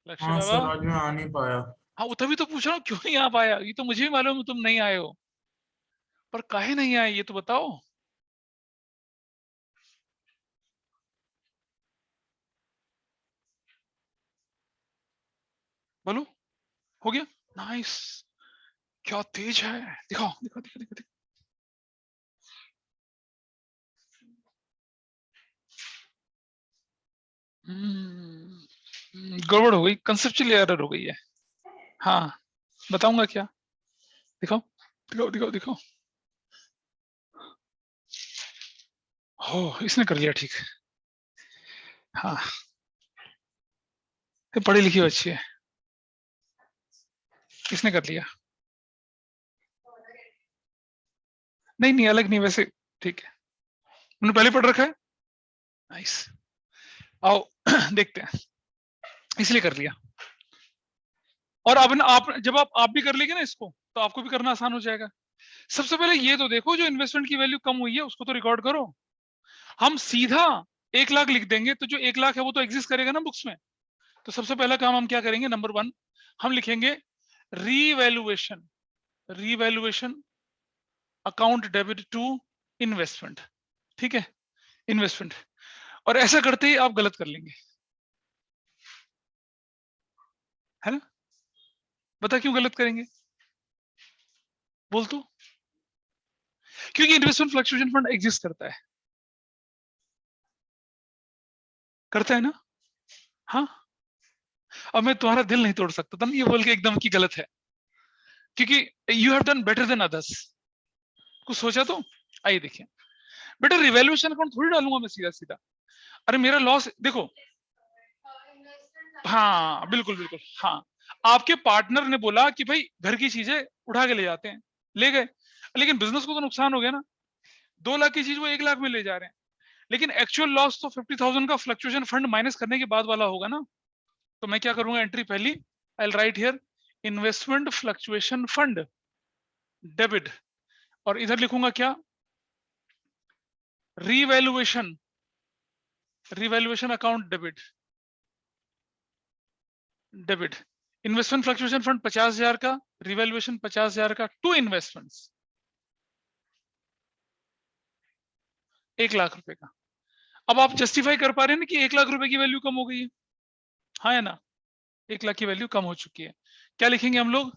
लक्ष्य हाँ बाबा, सर, आज मैं आ नहीं पाया। हाँ वो तभी तो पूछ रहा हूँ क्यों नहीं आ पाया, ये तो मुझे भी मालूम है तुम नहीं आए हो, पर काहे नहीं आए ये तो बताओ। बोलो, हो गया, नाइस। क्या तेज है, दिखाओ दिखाओ दिखाओ दिखाओ, दिखाओ। गड़बड़ हो गई, कंसेप्चुअल एरर हो गई है। हाँ बताऊंगा क्या, दिखाओ दिखाओ दिखाओ दिखाओ। हो इसने कर लिया ठीक। हाँ ये पढ़ी लिखी बच्ची है, इसने कर लिया। नहीं नहीं अलग नहीं, वैसे ठीक है, उन्होंने पहले पढ़ रखा है। नाइस, आओ देखते हैं, इसलिए कर लिया। और अब ना आप जब आप भी कर लेंगे ना इसको, तो आपको भी करना आसान हो जाएगा। सबसे पहले ये तो देखो, जो इन्वेस्टमेंट की वैल्यू कम हुई है उसको तो रिकॉर्ड करो। हम सीधा 1 लाख लिख देंगे, तो जो 1 लाख है वो तो एग्जिस्ट करेगा ना बुक्स में। तो सबसे पहला काम हम क्या करेंगे, नंबर 1 हम लिखेंगे revaluation, revaluation account debit to investment. ठीक है, इन्वेस्टमेंट। और ऐसा करते ही आप गलत कर लेंगे, है ना। बता क्यों गलत करेंगे, बोल तो। क्योंकि इन्वेस्टमेंट फ्लक्चुएशन फंड एग्जिस्ट करता है ना। हाँ, अब मैं तुम्हारा दिल नहीं तोड़ सकता था ना ये बोल के एकदम की गलत है, क्योंकि you have done better than others. कुछ सोचा तो। आइए देखिए बेटा, रिवैल्यूएशन अकाउंट थोड़ी डालूंगा मैं सीधा सीधा। अरे मेरा लॉस देखो, हाँ बिल्कुल बिल्कुल, हाँ आपके पार्टनर ने बोला कि भाई घर की चीजें उठा के ले जाते हैं, ले गए, लेकिन बिजनेस को तो नुकसान हो गया ना। 2 लाख की चीज वो 1 लाख में ले जा रहे हैं, लेकिन एक्चुअल लॉस तो 50,000 का फ्लक्चुएशन फंड माइनस करने के बाद वाला होगा ना। तो मैं क्या करूंगा, एंट्री पहली I will write here investment fluctuation fund debit, और इधर लिखूंगा क्या, revaluation, revaluation account debit, debit investment fluctuation fund 50,000 का, रिवैल्यूएशन 50,000 का टू इन्वेस्टमेंट्स 1 लाख रुपए का। अब आप जस्टिफाई कर पा रहे हैं ना कि 1 लाख रुपए की वैल्यू कम हो गई है, हाँ है ना, 1 लाख की वैल्यू कम हो चुकी है। क्या लिखेंगे हम लोग,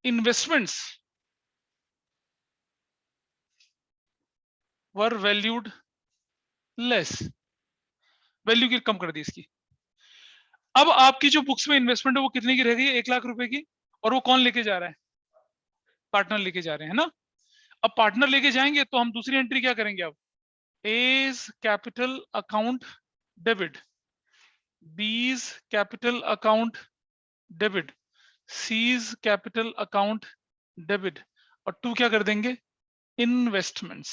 investments were valued less, value की कम कर दी इसकी। अब आपकी जो बुक्स में इन्वेस्टमेंट है वो कितने की रह गई है, 1 लाख रुपए की, और वो कौन लेके जा रहा है, पार्टनर लेके जा रहे हैं ना। अब पार्टनर लेके जाएंगे तो हम दूसरी एंट्री क्या करेंगे, अब A's capital account debit, B's capital account debit, C's capital account debit, और टू क्या कर देंगे, इन्वेस्टमेंट्स।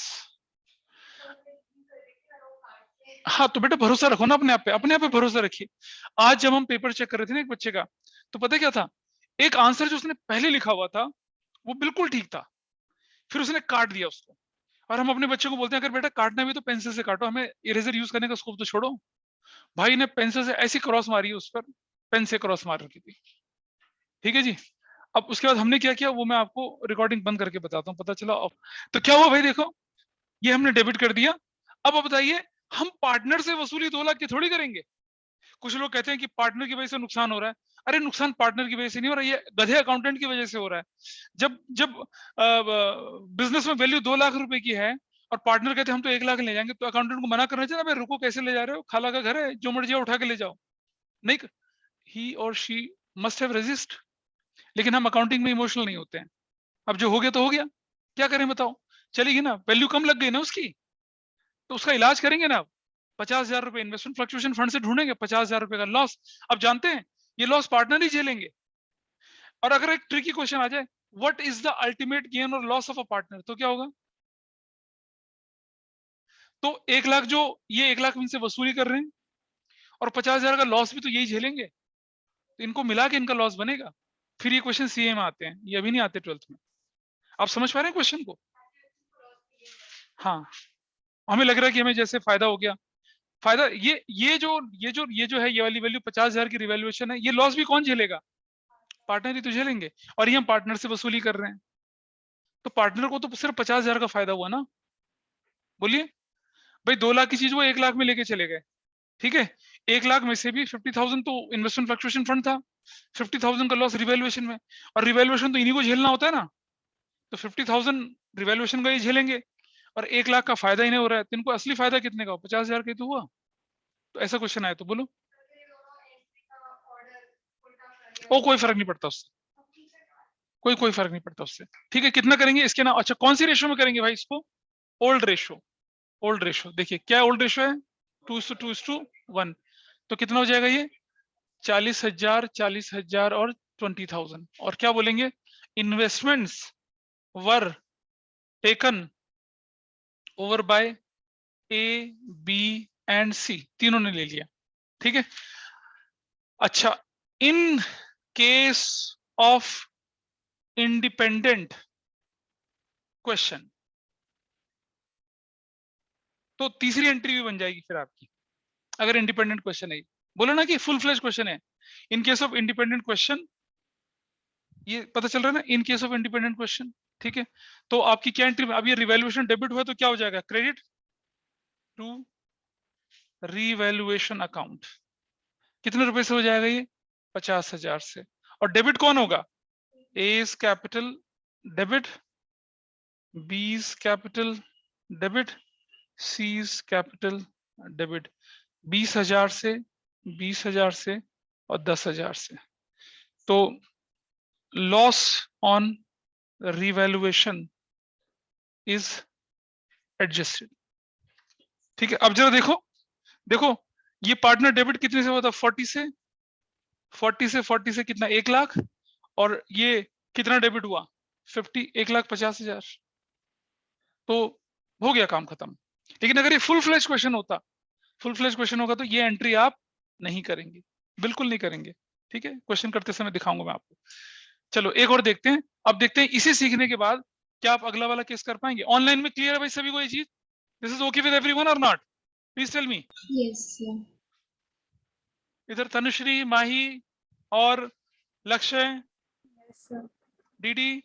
हाँ तो बेटा भरोसा रखो ना अपने आप पे, अपने आप पे भरोसा रखिए। आज जब हम पेपर चेक कर रहे थे ना एक बच्चे का, तो पता क्या था, एक आंसर जो उसने पहले लिखा हुआ था वो बिल्कुल ठीक था, फिर उसने काट दिया उसको। और हम अपने बच्चे को बोलते हैं अगर बेटा काटना भी तो पेंसिल से काटो, हमें इरेजर यूज करने का स्कोप तो छोड़ो। भाई ने पेंसिल से ऐसी क्रॉस मारी है उस पर, पेन से क्रॉस मार रखी थी। ठीक है जी। अब उसके बाद हमने क्या किया वो मैं आपको रिकॉर्डिंग बंद करके बताता हूँ, पता चला। अब तो क्या हुआ भाई, देखो ये हमने डेबिट कर दिया। अब बताइए, हम पार्टनर से वसूली 2 लाख की थोड़ी करेंगे। कुछ लोग कहते हैं कि पार्टनर की वजह से नुकसान हो रहा है। अरे नुकसान पार्टनर की वजह से नहीं हो रहा, ये गधे अकाउंटेंट की वजह से हो रहा है। जब जब बिजनेस में वैल्यू 2 लाख रुपए की है और पार्टनर कहते हैं हम तो 1 लाख ले जाएंगे, तो अकाउंटेंट को मना करना चाहिए ना, भाई रुको कैसे ले जा रहे हो, खाला का घर है, जो मर्जी उठा के ले जाओ। नहीं, ही और शी मस्ट हैव रेजिस्ट। लेकिन हम अकाउंटिंग में इमोशनल नहीं होते हैं। अब जो हो गया तो हो गया, क्या करें बताओ, चलेगी ना, वैल्यू कम लग गई ना उसकी, तो उसका इलाज करेंगे ना। 50,000 रुपए इन्वेस्टमेंट फ्लक्चुएशन फंड से ढूंढेंगे, 50,000 रुपए का लॉस। अब जानते हैं ये लॉस पार्टनर ही झेलेंगे। और अगर एक ट्रिकी क्वेश्चन आ जाए, what is the ultimate gain और लॉस ऑफ अ पार्टनर, तो क्या होगा। तो 1 लाख जो ये 1 लाख इनसे वसूली कर रहे हैं, और 50,000 का लॉस भी तो यही झेलेंगे, तो इनको मिला के इनका लॉस बनेगा। फिर ये क्वेश्चन सीए में आते हैं, ये अभी नहीं आते 12th में। आप समझ पा रहे हैं क्वेश्चन को। हाँ, हमें लग रहा है कि हमें जैसे फायदा हो गया, फायदा ये जो है, ये वाली वैल्यू 50,000 की रिवैल्यूएशन है, ये लॉस भी कौन झेलेगा, पार्टनर ही तो झेलेंगे। और ये हम पार्टनर से वसूली कर रहे हैं, तो पार्टनर को तो सिर्फ 50,000 का फायदा हुआ ना। बोलिए भाई, 2 लाख की चीज वो 1 लाख में लेके चले गए, ठीक है, 1 लाख में से भी 50,000 तो इन्वेस्टमेंट फ्लक्चुएशन फंड था, 50,000 का लॉस रिवैल्यूएशन में, और रिवैल्यूएशन तो इन्हीं को झेलना होता है ना, तो 50,000 रिवैल्यूएशन का ही झेलेंगे, और 1 लाख का फायदा इन्हें हो रहा है, तो इनको असली फायदा कितने का हो? 50,000 का ही तो हुआ। तो ऐसा क्वेश्चन आया तो बोलो। ओ कोई फर्क नहीं पड़ता उससे, कोई फर्क नहीं पड़ता उससे। ठीक है, कितना करेंगे इसके ना, अच्छा कौन सी रेशियो में करेंगे भाई इसको? Old ratio. ओल्ड रेशियो देखिए क्या ओल्ड रेशियो है, 2:1। तो कितना हो जाएगा ये? 40,000, 40,000 और 20,000। और क्या बोलेंगे? Investments were taken over by A, B and C, तीनों ने ले लिया। ठीक है, अच्छा in case of independent question, तो तीसरी एंट्री भी बन जाएगी फिर आपकी, अगर इंडिपेंडेंट क्वेश्चन है। बोलो ना कि फुल फ्लेज क्वेश्चन है। इन केस ऑफ इंडिपेंडेंट क्वेश्चन, ये पता चल रहा है ना, इन केस ऑफ इंडिपेंडेंट क्वेश्चन। ठीक है, तो आपकी क्या एंट्री में, अब ये रिवैल्यूएशन डेबिट हुआ तो क्या हो जाएगा? Credit to revaluation account. कितने रुपए से हो जाएगा ये? 50,000 से। और डेबिट कौन होगा? A's capital debit, B's capital debit, C's capital debit. 20,000 से, 20,000 से और 10,000 से। तो loss on revaluation is adjusted. ठीक है, अब जरा देखो, देखो ये पार्टनर डेबिट कितने से हुआ था? 40 से, 40 से कितना? 1 लाख। और ये कितना डेबिट हुआ? 50, 1,50,000। तो हो गया काम खत्म। लेकिन अगर ये फुल फ्लेज क्वेश्चन होता, फुल फ्लेज क्वेश्चन होगा तो ये एंट्री आप नहीं करेंगे, बिल्कुल नहीं करेंगे। ठीक है, क्वेश्चन करते समय दिखाऊंगा मैं आपको। चलो एक और देखते हैं। अब देखते हैं इसे सीखने के बाद क्या आप अगला वाला केस कर पाएंगे? ऑनलाइन में क्लियर है भाई सभी को ये चीज? This is okay with everyone और not? Please tell me. Yes, sir. इधर तनुश्री, माही और लक्ष्य, Yes, sir. डीडी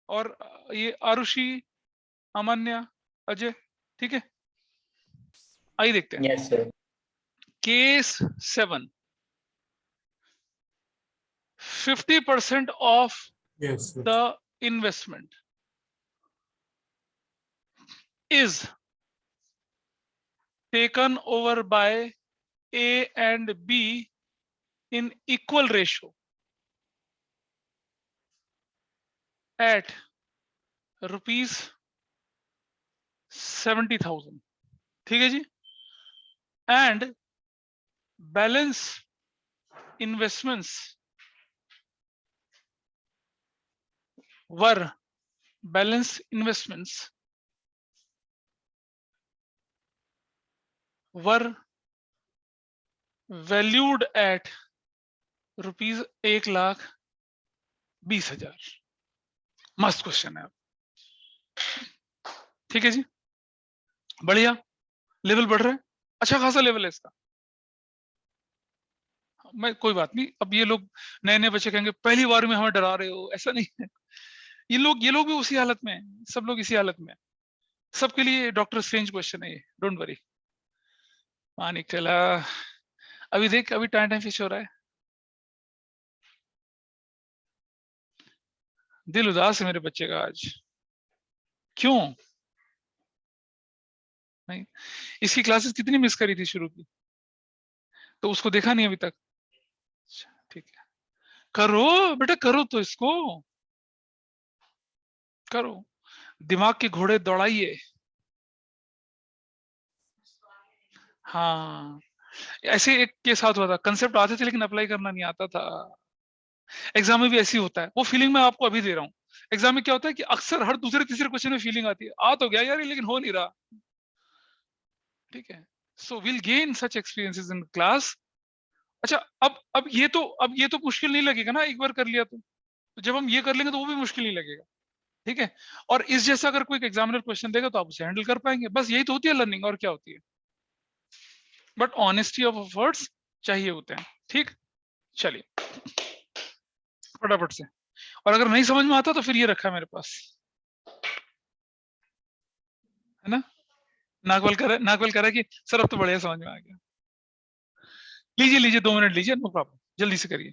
और ये आरुषि, अमान्या, अजय। ठीक है, आइए देखते हैं Yes, sir. Case 7। 50% of Yes, sir. the investment is taken over by A and B in equal ratio at rupees 70,000। ठीक है जी, and balance investments were valued at rupees 1,20,000। मस्त क्वेश्चन है। ठीक है जी, बढ़िया, लेवल बढ़ रहा है, अच्छा खासा लेवल है इसका। मैं कोई बात नहीं, अब ये लोग नए नए बच्चे कहेंगे पहली बार में हमें डरा रहे हो, ऐसा नहीं है। ये लोग भी उसी हालत में हैं, सब लोग इसी हालत में हैं। सबके लिए डॉक्टर स्ट्रेंज क्वेश्चन है ये, डोंट वरी। मानिक चला, अभी देख, अभी टाइम टाइम फिश हो रहा है। दिल उदास है मेरे बच्चे का आज, क्यों? नहीं, इसकी क्लासेस कितनी मिस करी थी शुरू की, तो उसको देखा नहीं अभी तक। ठीक है, करो बेटा, करो तो इसको, करो, दिमाग के घोड़े दौड़ाइए। हाँ, ऐसे एक के साथ हुआ था, कंसेप्ट आते थे लेकिन अप्लाई करना नहीं आता था। एग्जाम में भी ऐसी होता है, वो फीलिंग मैं आपको अभी दे रहा हूँ। एग्जाम में क्या होता है कि अक्सर हर दूसरे तीसरे क्वेश्चन में फीलिंग आती है, आ तो गया यार लेकिन हो नहीं रहा। ठीक है, so will gain such experiences in class. अच्छा, अब ये तो मुश्किल नहीं लगेगा ना, एक बार कर लिया तो जब हम ये कर लेंगे तो वो भी मुश्किल नहीं लगेगा। ठीक है, और इस जैसा अगर कोई एग्जामिनर क्वेश्चन देगा तो आप उसे हैंडल कर पाएंगे। बस यही तो होती है लर्निंग, और क्या होती है। बट ऑनेस्टी ऑफ वर्ड्स चाहिए होते हैं। ठीक, चलिए फटाफट से। और अगर नहीं समझ में आता तो फिर ये रखा है मेरे पास, है ना, नागवल कर रहा है कि सर अब तो बढ़िया समझ में आ गया। लीजिए लीजिए 2 मिनट लीजिए, नो प्रॉब्लम, जल्दी से करिए।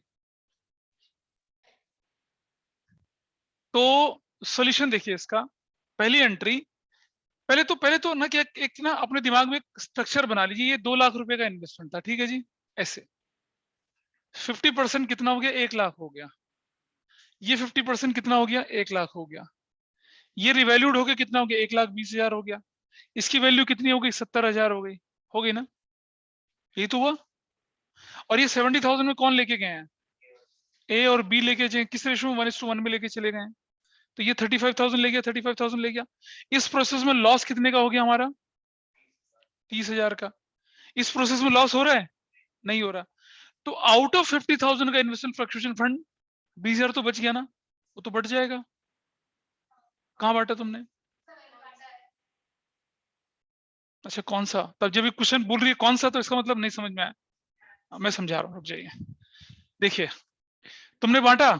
तो सॉल्यूशन देखिए इसका। पहली एंट्री, पहले तो ना क्या, एक ना अपने दिमाग में एक स्ट्रक्चर बना लीजिए। ये 2 लाख रुपए का इन्वेस्टमेंट था, ठीक है जी। ऐसे 50% कितना हो गया, 1 लाख हो गया। ये 50% कितना हो गया, 1 लाख हो गया। ये रिवैल्यूड हो गया कितना हो गया, 1,20,000 हो गया। इसकी वैल्यू कितनी हो गई, 70,000 हो गई ना, यही तो हुआ। और ये 70,000 में कौन लेके गए हैं, ए और बी लेके गए, किस रेशो में, 1:1 में लेके चले गए। तो ये 35,000 ले गया, 35,000 ले गया। इस प्रोसेस में लॉस कितने का हो गया हमारा, 30,000 का। इस प्रोसेस में लॉस हो रहा है, नहीं हो रहा। तो आउट ऑफ 50,000 का इन्वेस्टमेंट फ्लक्चुएशन फंड 20,000 तो बच गया ना, वो तो बढ़ जाएगा। कहां बांटा तुमने, अच्छा कौन सा, तब जब भी क्वेश्चन बोल रही है कौन सा, तो इसका मतलब नहीं समझ में आया। मैं समझा रहा हूँ, रुक जाइए। देखिए तुमने बांटा,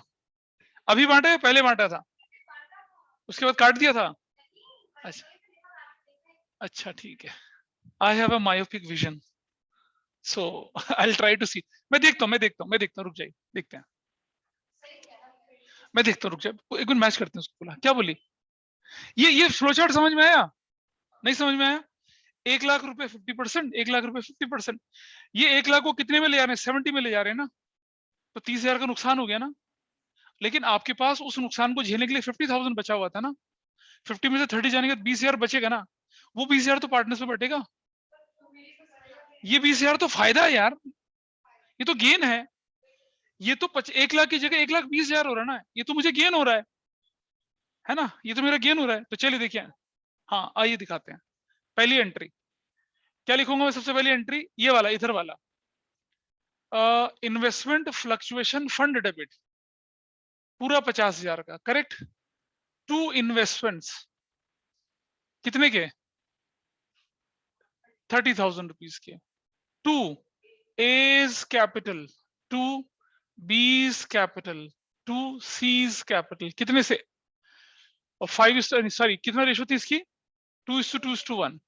अभी बांटा या पहले बांटा था, उसके बाद काट दिया था। अच्छा अच्छा ठीक है, I have a myopic vision, so I will try to see. मैं देखता हूँ, रुक जाइए, देखते हैं। मैं देखता हूँ, रुक जाए एक मिनट, मैच करते हैं उसको। बोला क्या बोली, ये फ्लो चार्ट समझ में आया, नहीं समझ में आया। 1 लाख रुपए 50%, 1 लाख रुपए 50%, ये 1 लाख को कितने में ले जा रहे हैं, 70 में ले जा रहे हैं ना। तो 30,000 का नुकसान हो गया ना। लेकिन आपके पास उस नुकसान को झेलने के लिए 50,000 बचा हुआ था ना। 50 में से 30 जाने के बाद 20,000 बचेगा ना। वो 20,000 तो पार्टनर्स में बटेगा। ये 20,000 तो फायदा है यार, ये तो गेन है। ये तो 1 लाख की जगह 1,20,000 हो रहा है ना, ये तो मुझे गेन हो रहा है ना, ये तो मेरा गेन हो रहा है। तो चलिए देखिए, हाँ आइए दिखाते हैं। पहली एंट्री क्या लिखूंगा मैं, सबसे पहली एंट्री ये वाला, इधर वाला, इन्वेस्टमेंट फ्लक्चुएशन फंड डेबिट, पूरा 50,000 का, करेक्ट। 2 इन्वेस्टमेंट्स कितने के, 30,000 रुपीज के। 2 A's capital, 2 B's capital, 2 C's capital, कितने से, और 5 सॉरी कितना रेशो थी इसकी, 2:2:1।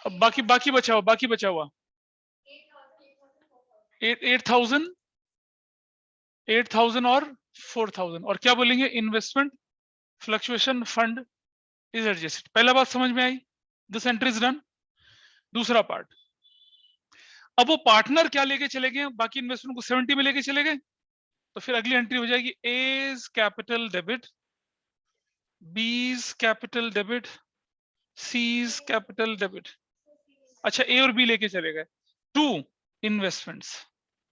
अब बाकी बचा हुआ 8,000 और 4,000। और क्या बोलेंगे, investment fluctuation fund is adjusted. पहला बात समझ में आई, दिस एंट्री इज डन। दूसरा पार्ट, अब वो पार्टनर क्या लेके चले गए, बाकी इन्वेस्टमेंट को 70 में लेके चले गए। तो फिर अगली एंट्री हो जाएगी, A's capital debit, B's capital debit, C's capital debit. अच्छा ए और बी लेके चले गए। 2 इन्वेस्टमेंट्स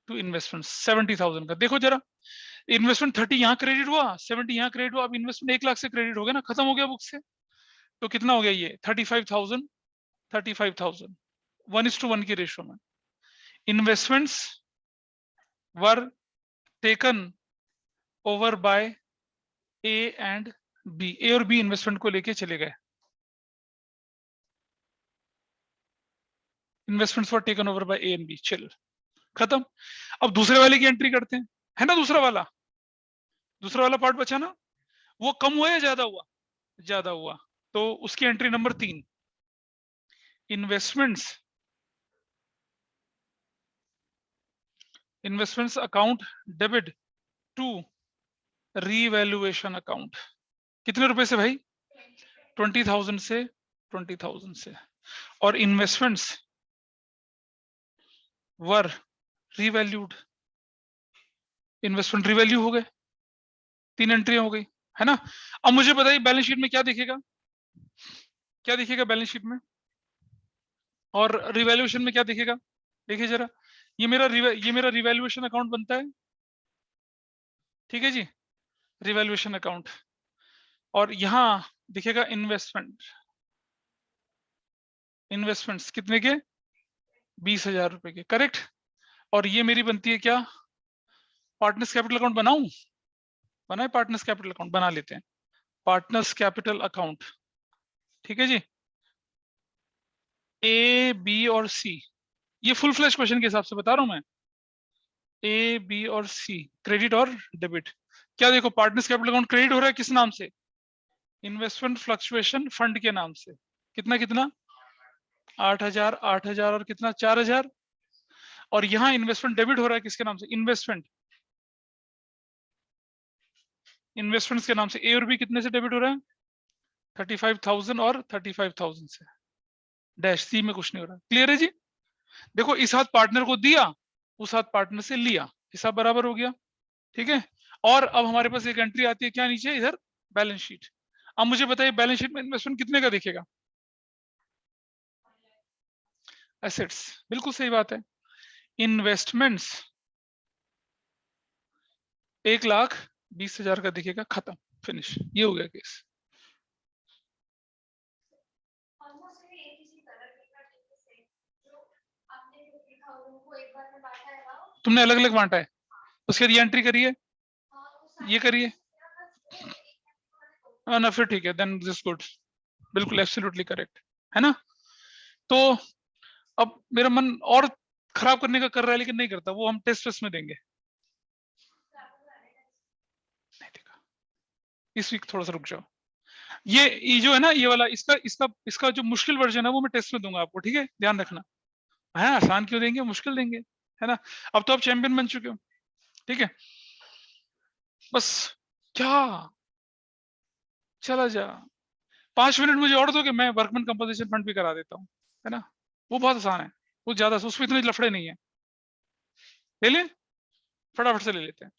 70,000 का। देखो जरा, इन्वेस्टमेंट 30 यहाँ क्रेडिट हुआ, 70 यहाँ क्रेडिट हुआ। अब इन्वेस्टमेंट 1 लाख से क्रेडिट हो गया ना, खत्म हो गया बुक से। तो कितना हो गया ये, 35,000 1:1 की रेशो में। Investments were taken over by A and B, A और बी इन्वेस्टमेंट को लेके चले गए। Investments were taken over by A and B, चल खत्म। अब दूसरे वाले की एंट्री करते हैं, है ना। दूसरा वाला पार्ट बचा ना, वो कम हुआ या ज्यादा हुआ, ज्यादा हुआ। तो उसकी entry number 3, investments account debit to revaluation account. कितने रुपए से भाई, 20,000 से, 20,000 से। और investments were revalued, investment revalue हो गए। 3 एंट्री हो गई, है ना। अब मुझे बताइए बैलेंस शीट में क्या दिखेगा, क्या दिखेगा बैलेंस शीट में, और रिवैल्यूएशन में क्या दिखेगा। देखिए जरा, ये मेरा रिवैल्यूएशन अकाउंट बनता है, ठीक है जी, रिवैल्यूएशन अकाउंट। और यहां दिखेगा इन्वेस्टमेंट्स कितने के, 20,000 रुपए के, करेक्ट। और ये मेरी बनती है क्या, पार्टनर्स कैपिटल अकाउंट बनाए, पार्टनर्स कैपिटल अकाउंट बना लेते हैं, पार्टनर्स कैपिटल अकाउंट, ठीक है जी। ए बी और सी, ये फुल फ्लैश क्वेश्चन के हिसाब से बता रहा हूं मैं, ए बी और सी क्रेडिट और डेबिट। क्या देखो, पार्टनर्स कैपिटल अकाउंट क्रेडिट हो रहा है किस नाम से, इन्वेस्टमेंट फ्लक्चुएशन फंड के नाम से, कितना कितना 8,000 8,000 और कितना 4,000। और यहाँ इन्वेस्टमेंट डेबिट हो रहा है किसके नाम से, इन्वेस्टमेंट्स के नाम से। ए और बी कितने से डेबिट हो रहा है 35,000 और 35,000 से। डैश सी में कुछ नहीं हो रहा। क्लियर है जी। देखो इस हाथ पार्टनर को दिया, उस हाथ पार्टनर से लिया, हिसाब बराबर हो गया। ठीक है। और अब हमारे पास एक एंट्री आती है क्या नीचे, इधर बैलेंस शीट। अब मुझे बताइए बैलेंस शीट में इन्वेस्टमेंट कितने का दिखेगा, एसेट्स। बिल्कुल सही बात है। इन्वेस्टमेंट्स 1,20,000 का दिखेगा, खत्म, फिनिश, ये हो गया केस। तुमने अलग अलग बांटा है, उसके बाद ये एंट्री करिए, ये करिए, ना फिर ठीक है, देन दिस गुड, बिल्कुल एब्सोल्युटली करेक्ट है ना। तो अब मेरा मन और खराब करने का कर रहा है लेकिन नहीं करता, वो हम टेस्ट में देंगे। नहीं देखा, इस वीक थोड़ा सा रुक जाओ। ये जो है ना, ये वाला इसका इसका इसका जो मुश्किल वर्जन है वो मैं टेस्ट में दूंगा आपको, ठीक है, ध्यान रखना। है आसान क्यों देंगे, मुश्किल देंगे, है ना। अब तो आप चैंपियन बन चुके हो, ठीक है। बस क्या, चला जा, 5 मिनट मुझे और दो कि मैं वर्कमैन कंपोजिशन फंड भी करा देता हूँ, है ना। वो बहुत आसान है, वो ज्यादा, उसमें इतने लफड़े नहीं है। ले ले, फटाफट से ले लेते हैं।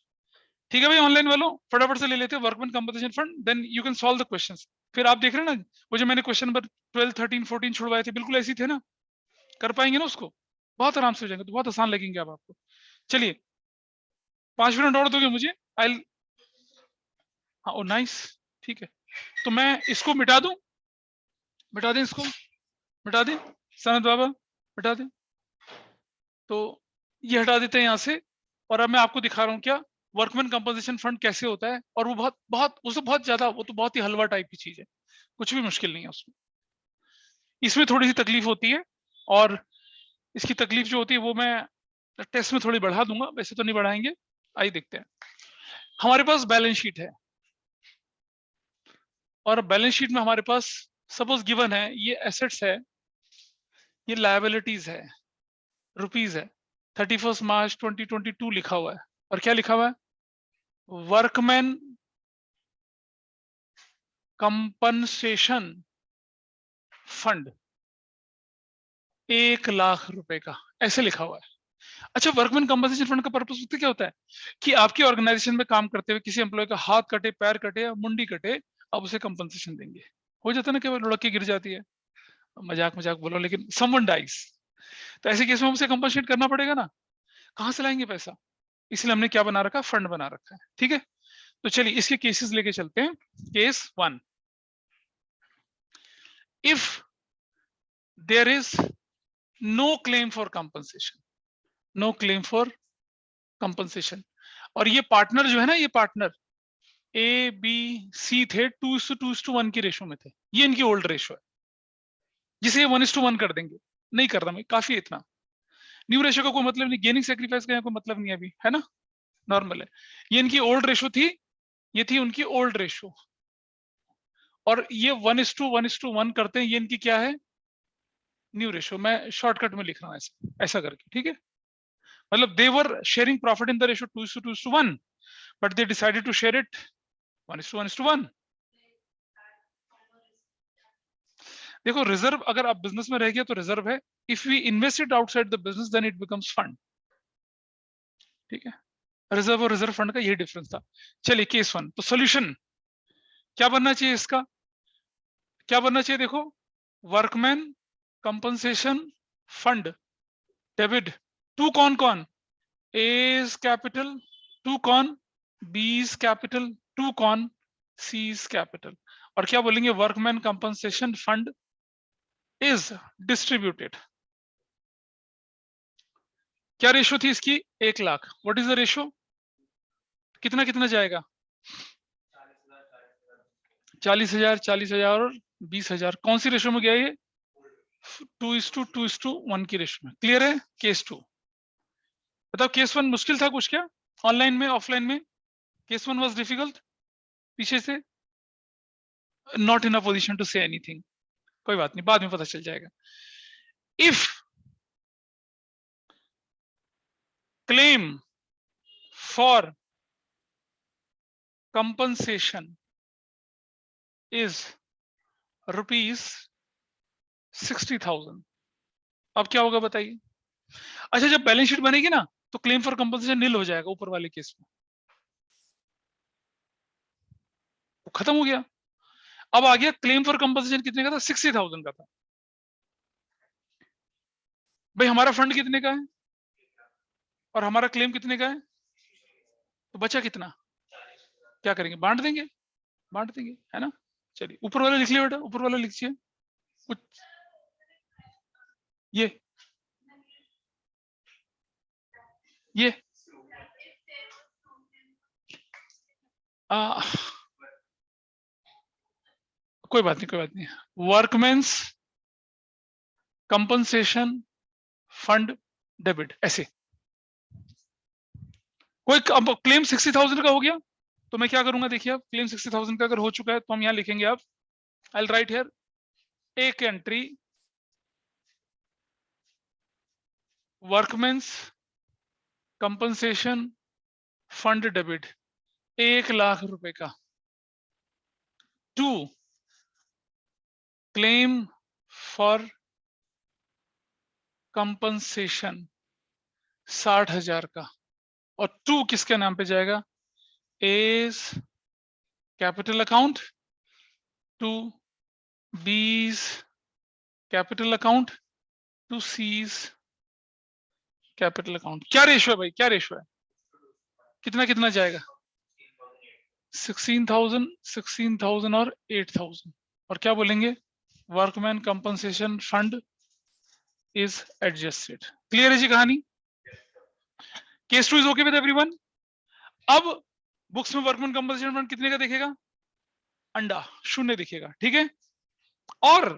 ठीक है भाई, ऑनलाइन वालों फटाफट से ले लेते हैं workman compensation fund, then you can solve the questions. फिर आप देख रहे हैं ना, वो जो मैंने क्वेश्चन नंबर 12, 13, 14 छुड़वाए थे, बिल्कुल ऐसे थे ना, कर पाएंगे ना उसको, बहुत आराम से हो जाएंगे, तो बहुत आसान लगेंगे अब आपको। चलिए 5 मिनट और दोगे मुझे, आई, हाँ, ओ नाइस, ठीक है। तो मैं इसको मिटा दूं, मिटा दें इसको, मिटा दें सनत बाबा, मिटा दें। तो ये हटा देते हैं यहाँ से। और अब मैं आपको दिखा रहा हूँ क्या वर्कमैन कंपोजिशन फंड कैसे होता है। और वो बहुत बहुत उससे बहुत ज्यादा, वो तो बहुत ही हलवा टाइप की चीज है, कुछ भी मुश्किल नहीं है उसमें। इसमें थोड़ी सी तकलीफ होती है, और इसकी तकलीफ जो होती है वो मैं टेस्ट में थोड़ी बढ़ा दूंगा, वैसे तो नहीं बढ़ाएंगे। आइए देखते हैं। हमारे पास बैलेंस शीट है, और बैलेंस शीट में हमारे पास सपोज गिवन है, ये एसेट्स है, ये लायबिलिटीज है, रुपीज है। 31 मार्च 2022 लिखा हुआ है, और क्या लिखा हुआ है, वर्कमैन कंपनसेशन फंड 1,00,000 रुपए का, ऐसे लिखा हुआ है। अच्छा, वर्कमैन कंपनसेशन फंड का पर्पस क्या होता है कि आपकी ऑर्गेनाइजेशन में काम करते हुए किसी एम्प्लॉय का हाथ कटे, पैर कटे या मुंडी कटे, आप उसे कंपनसेशन देंगे। हो जाता है ना कि वो लुढ़क के गिर जाती है, मजाक मजाक बोलो, लेकिन समवन डाइज, तो ऐसे केस में उसे कंपनसेट करना पड़ेगा ना, कहां से लाएंगे पैसा। इसलिए हमने क्या बना रखा, फंड बना रखा है, ठीक है। तो चलिए इसके केसेस लेके चलते हैं। Case 1, if there is no claim for compensation, no claim for compensation, और ये पार्टनर जो है ना, ये पार्टनर ए बी सी थे 2:2:1 की रेशो में थे, ये इनकी ओल्ड रेशो है, जिसे 1:1 कर देंगे। नहीं कर रहा मैं, काफी इतना। न्यू रेशो का कोई मतलब नहीं, गेनिंग सेक्रीफाइस का कोई मतलब नहीं अभी, है ना, नॉर्मल है। ये इनकी ओल्ड रेशो थी, ये थी उनकी ओल्ड रेशो, और ये 1:1 करते हैं, ये इनकी क्या है, न्यू रेशो। मैं शॉर्टकट में लिख रहा हूँ ऐसा ऐसा करके, ठीक है। मतलब they were sharing profit in the ratio 2:2:1, but they decided to share it 1:1। देखो रिजर्व अगर आप बिजनेस में रह गया तो रिजर्व है, if we invest it outside the business then it becomes fund, ठीक है। रिजर्व और रिजर्व फंड का यही डिफरेंस था। चलिए केस 1, तो सॉल्यूशन क्या बनना चाहिए इसका, क्या बनना चाहिए, देखो workman compensation fund debit to कौन कौन, एज कैपिटल, टू कौन बीज कैपिटल, टू कौन सीज कैपिटल, और क्या बोलेंगे, workman compensation fund is distributed. क्या रेशो थी इसकी, 1,00,000। व्हाट इज द रेशो, कितना कितना जाएगा, 40,000 40,000 और 20,000। कौन सी रेशो में गया ये, 2:2:1 की रेशो में। क्लियर है। केस 2 बताओ, केस 1 मुश्किल था कुछ क्या, ऑनलाइन में ऑफलाइन में, केस 1 वाज डिफिकल्ट, पीछे से not in a position to say anything, कोई बात नहीं, बाद में पता चल जाएगा। If claim for compensation is ₹60,000, अब क्या होगा बताइए। अच्छा, जब बैलेंस शीट बनेगी ना तो क्लेम फॉर कंपनसेशन नील हो जाएगा ऊपर वाले केस में, खत्म हो गया। अब आ गया क्लेम फॉर कंपनसेशन कितने का था, 60,000 का था। भाई हमारा फंड कितने का है और हमारा क्लेम कितने का है, तो बचा कितना, क्या करेंगे, बांट देंगे, बांट देंगे, है ना। चलिए ऊपर वाला लिख लिया बेटा, ऊपर वाला लिखिए कुछ, ये कोई बात नहीं, कोई बात नहीं। वर्कमेंस कंपनसेशन फंड डेबिट, ऐसे कोई अब क्लेम 60,000 का हो गया तो मैं क्या करूंगा, देखिए अब क्लेम 60,000 का अगर हो चुका है तो हम यहां लिखेंगे, अब आई विल राइट हियर एक entry workmen's compensation fund debit 1,00,000 रुपए का, टू क्लेम फॉर कंपनसेशन 60,000 का, और टू किसके नाम पे जाएगा, A's capital account, to B's capital account, to C's capital account. क्या रेशो है भाई, क्या रेशो है, कितना कितना जाएगा, 16,000, 16,000 और 8,000, और क्या बोलेंगे, workman compensation fund is adjusted. Clear है जी कहानी, case 2 is okay with everyone. अब बुक्स में वर्कमैन कंपनसेशन फंड कितने का दिखेगा, अंडा, शून्य दिखेगा, ठीक है। और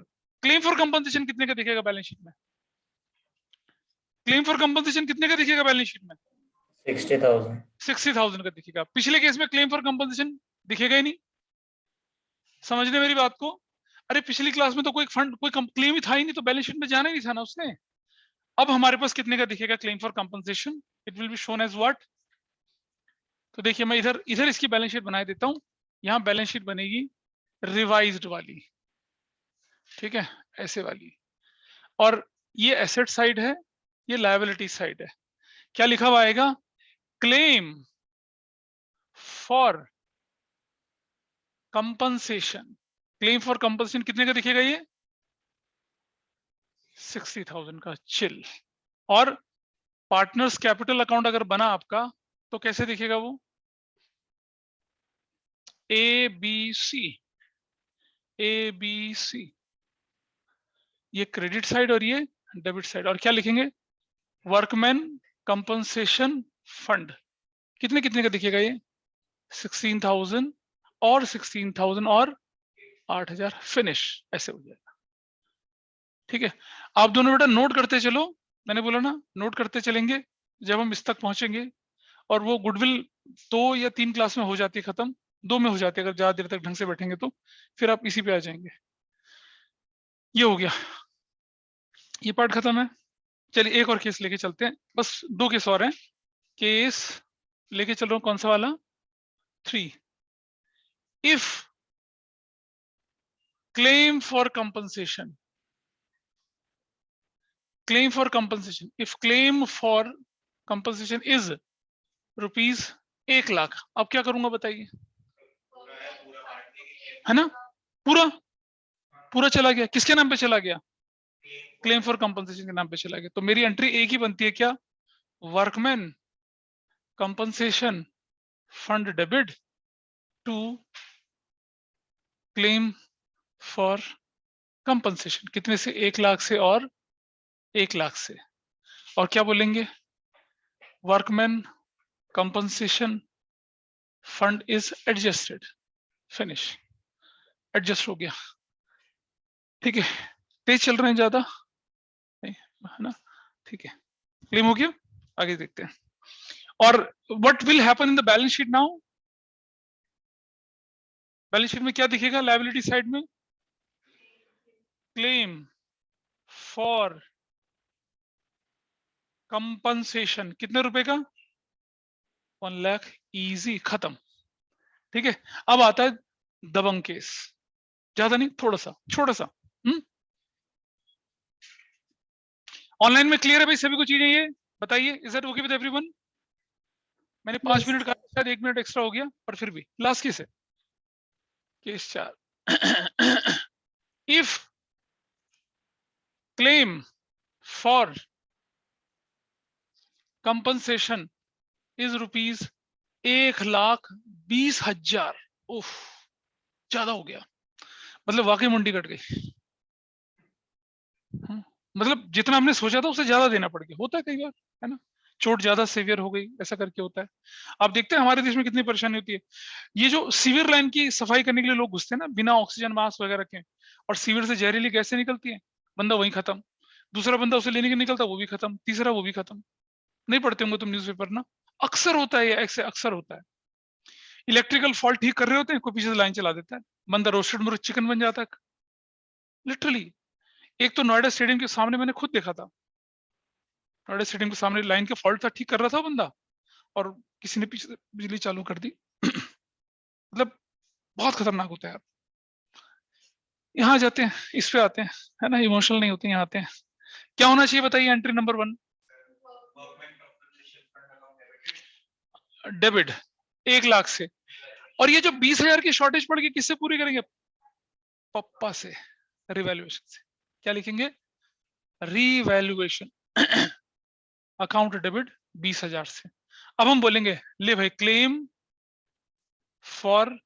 क्लेम फॉर कंपनसेशन कितने का दिखेगा बैलेंस शीट में, क्लेम फॉर कंपनसेशन कितने का दिखेगा बैलेंस शीट में, 60,000। 60,000 का दिखेगा। पिछले केस में क्लेम फॉर कंपनसेशन दिखेगा ही नहीं, समझने मेरी बात को। अरे पिछली क्लास में तो कोई फंड कोई क्लेम ही था ही नहीं, तो बैलेंस शीट में जाना ही नहीं था ना उसने। अब हमारे पास कितने का दिखेगा claim for compensation, it will be shown as what. तो देखिए मैं इधर इधर इसकी बैलेंस शीट बना देता हूं, यहां बैलेंस शीट बनेगी रिवाइज्ड वाली, ठीक है, ऐसे वाली, और ये एसेट साइड है, ये लायबिलिटी साइड है। क्या लिखा हुआ आएगा, claim for compensation, claim for compensation कितने का दिखेगा, ये 60,000 का, चिल। और पार्टनर्स कैपिटल अकाउंट अगर बना आपका तो कैसे दिखेगा वो, ABC, ABC, ये क्रेडिट साइड और ये डेबिट साइड। और क्या लिखेंगे, वर्कमैन कंपनसेशन फंड कितने कितने का दिखेगा, ये 16,000 और 16,000 और 8,000, फिनिश, ऐसे हो जाएगा, ठीक है। आप दोनों बेटा नोट करते चलो, मैंने बोला ना नोट करते चलेंगे, जब हम इस तक पहुंचेंगे। और वो गुडविल 2 या 3 क्लास में हो जाती है खत्म, 2 में हो जाती है अगर ज्यादा देर तक ढंग से बैठेंगे तो, फिर आप इसी पे आ जाएंगे। ये हो गया, ये पार्ट खत्म है। चलिए एक और केस लेके चलते हैं, बस 2 केस और हैं। केस लेके चल रहा हूं, कौन सा वाला, 3। If claim for compensation, claim for compensation, if claim for compensation is ₹1,00,000, अब क्या करूंगा बताइए, है ना, पूरा पूरा चला गया, किसके नाम पे चला गया, क्लेम फॉर कंपनसेशन के नाम पे चला गया। तो मेरी एंट्री एक ही बनती है, क्या, workman compensation fund debit to claim for compensation, कितने से, 1,00,000 से और 1,00,000 से, और क्या बोलेंगे, workman compensation fund is adjusted, finish, adjust हो गया, ठीक है। तेज चल रहे हैं ज्यादा नहीं, है ना, ठीक है, क्लेम हो गया, आगे देखते हैं। और what will happen in the balance sheet now, balance sheet में क्या दिखेगा लायबिलिटी साइड में, क्लेम फॉर कंपनसेशन कितने रुपए का? 1 लाख, इजी, खत्म। ठीक है, अब आता है दबंग केस, ज्यादा नहीं, थोड़ा सा, छोटा सा। ऑनलाइन में क्लियर है भाई सभी को चीजें? ये बताइए, is that okay with everyone? मैंने 5 Yes. मिनट का, शायद 1 मिनट एक्स्ट्रा हो गया, पर फिर भी लास्ट केस है, case 4। If claim for compensation is rupees 1,20,000, उफ, ज्यादा हो गया, मतलब वाकई मुंडी कट गई। मतलब जितना हमने सोचा था उससे ज्यादा देना पड़ गया, होता है कई बार, है ना, चोट ज्यादा सीवियर हो गई, ऐसा करके होता है। आप देखते हैं हमारे देश में कितनी परेशानी होती है। ये जो सीवियर लाइन की सफाई करने के लिए लोग घुसते हैं ना बिना ऑक्सीजन मास्क वगैरह के, और सीवियर से जहरीली गैसें निकलती है, बंदा वहीं खत्म, दूसरा बंदा उसे लेने के निकलता वो भी खत्म, तीसरा वो भी खत्म। नहीं पढ़ते होंगे तुम न्यूज़पेपर ना? अक्सर होता है ये, ऐसे अक्सर होता है। इलेक्ट्रिकल फॉल्ट ठीक कर रहे होते हैं, कोई पीछे से लाइन चला देता है, बंदा रोस्टेड मुर्ग चिकन बन जाता है लिटरली। एक तो नोएडा स्टेडियम के सामने मैंने खुद देखा था, नोएडा स्टेडियम के सामने लाइन का फॉल्ट था, ठीक कर रहा था बंदा, और किसी ने पीछे से बिजली चालू कर दी। मतलब बहुत खतरनाक होता है यार। यहाँ जाते हैं, इस पे आते हैं, है ना, इमोशनल नहीं होते, यहाँ आते हैं। क्या होना चाहिए बताइए? एंट्री नंबर 1, डेबिट 1 लाख से। और ये जो 20,000 की शॉर्टेज पड़ गई, किससे पूरी करेंगे? पप्पा से, रिवैल्यूएशन से। क्या लिखेंगे? रिवैल्यूएशन। अकाउंट डेबिट 20,000 से। अब हम बोलेंगे ले भाई क्लेम फॉर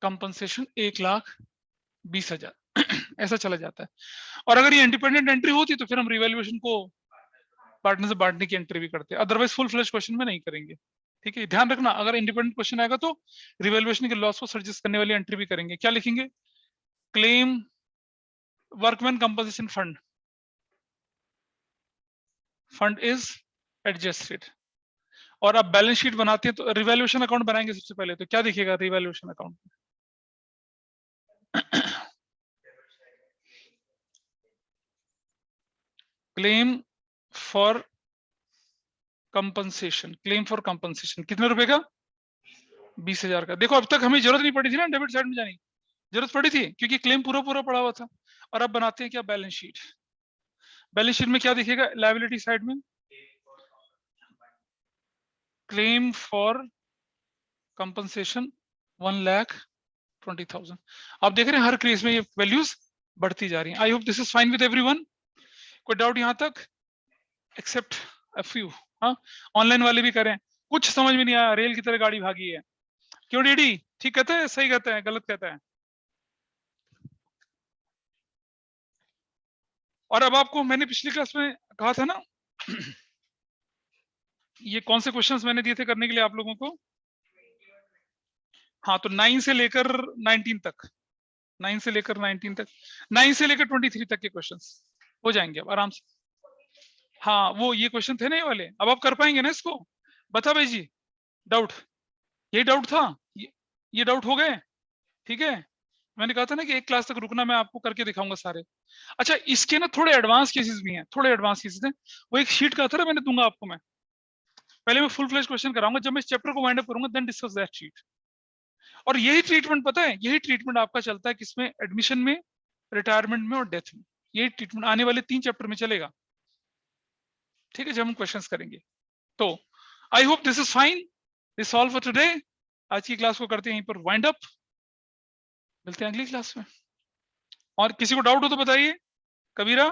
कंपनसेशन 1,20,000। ऐसा चला जाता है। और अगर ये इंडिपेंडेंट एंट्री होती तो फिर हम रिवैल्यूएशन को पार्टनर से बांटने की एंट्री भी करते हैं, अदरवाइज फुल फ्लैश क्वेश्चन में नहीं करेंगे। ठीक है, ध्यान रखना, अगर इंडिपेंडेंट क्वेश्चन आएगा तो रिवैल्यूएशन के लॉस को सजेस्ट करने वाली एंट्री भी करेंगे। क्या लिखेंगे? Claim workman compensation fund, fund is adjusted. और अब बैलेंस शीट बनाते हैं तो रिवैल्यूएशन अकाउंट बनाएंगे सबसे पहले, तो क्या दिखेगा रिवैल्यूएशन अकाउंट में? Claim for compensation, claim for compensation कितने रुपए का? 20,000 का। देखो अब तक हमें जरूरत नहीं पड़ी थी ना डेबिट साइड में जाने की, जरूरत पड़ी थी क्योंकि क्लेम पूरा पूरा पड़ा हुआ था। और अब बनाते हैं क्या? Balance sheet. बैलेंस शीट में क्या दिखेगा लायबिलिटी साइड में? Claim for compensation 1,20,000। आप देख रहे हैं हर केस में ये वैल्यूज बढ़ती जा रही हैं। I hope this is fine with everyone. कोई डाउट यहाँ तक? Except a few. हाँ, ऑनलाइन वाले भी करें, कुछ समझ में नहीं आया, रेल की तरह गाड़ी भागी है। क्यों डीडी? ठीक कहता है, सही कहता है, गलत कहता है? और अब आपको मैंने पिछली क्लास में कहा था ना, ये कौन से क्वेश्चंस मैंने दिए थे करने के लिए आप लोगों को? हाँ, तो 9 से लेकर 19 तक, 9 से लेकर 19 तक, 9 से लेकर 23 तक के क्वेश्चंस हो जाएंगे अब आराम से। हाँ, वो ये क्वेश्चन थे ना ये वाले, अब आप कर पाएंगे ना इसको? बता भाई जी, डाउट? ये डाउट था, ये डाउट हो गए? ठीक है, मैंने कहा था ना कि एक क्लास तक रुकना, मैं आपको करके दिखाऊंगा सारे। अच्छा, इसके ना थोड़े एडवांस केसेस भी हैं, थोड़े एडवांस केसेस हैं। वो एक शीट का था ना, मैंने दूंगा आपको मैं, पहले मैं फुल फ्लैश क्वेश्चन कराऊंगा, जब मैं इस चैप्टर को वाइंड अप करूंगा देन डिस्कस दैट शीट। और यही ट्रीटमेंट पता है, यही ट्रीटमेंट आपका चलता है किसमें? एडमिशन में, रिटायरमेंट में और डेथ में। यही ट्रीटमेंट आने वाले 3 चैप्टर में चलेगा। ठीक है, जब हम क्वेश्चंस करेंगे तो। आई hope this is fine, this all for today. आज की क्लास को करते हैं यहीं पर वाइंड अप, मिलते हैं अगली क्लास में। और किसी को डाउट हो तो बताइए। कबीरा?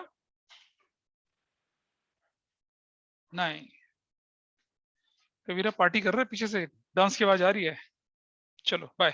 नहीं, कबीरा पार्टी कर रहा है पीछे से, डांस की आवाज आ रही है। चलो बाय।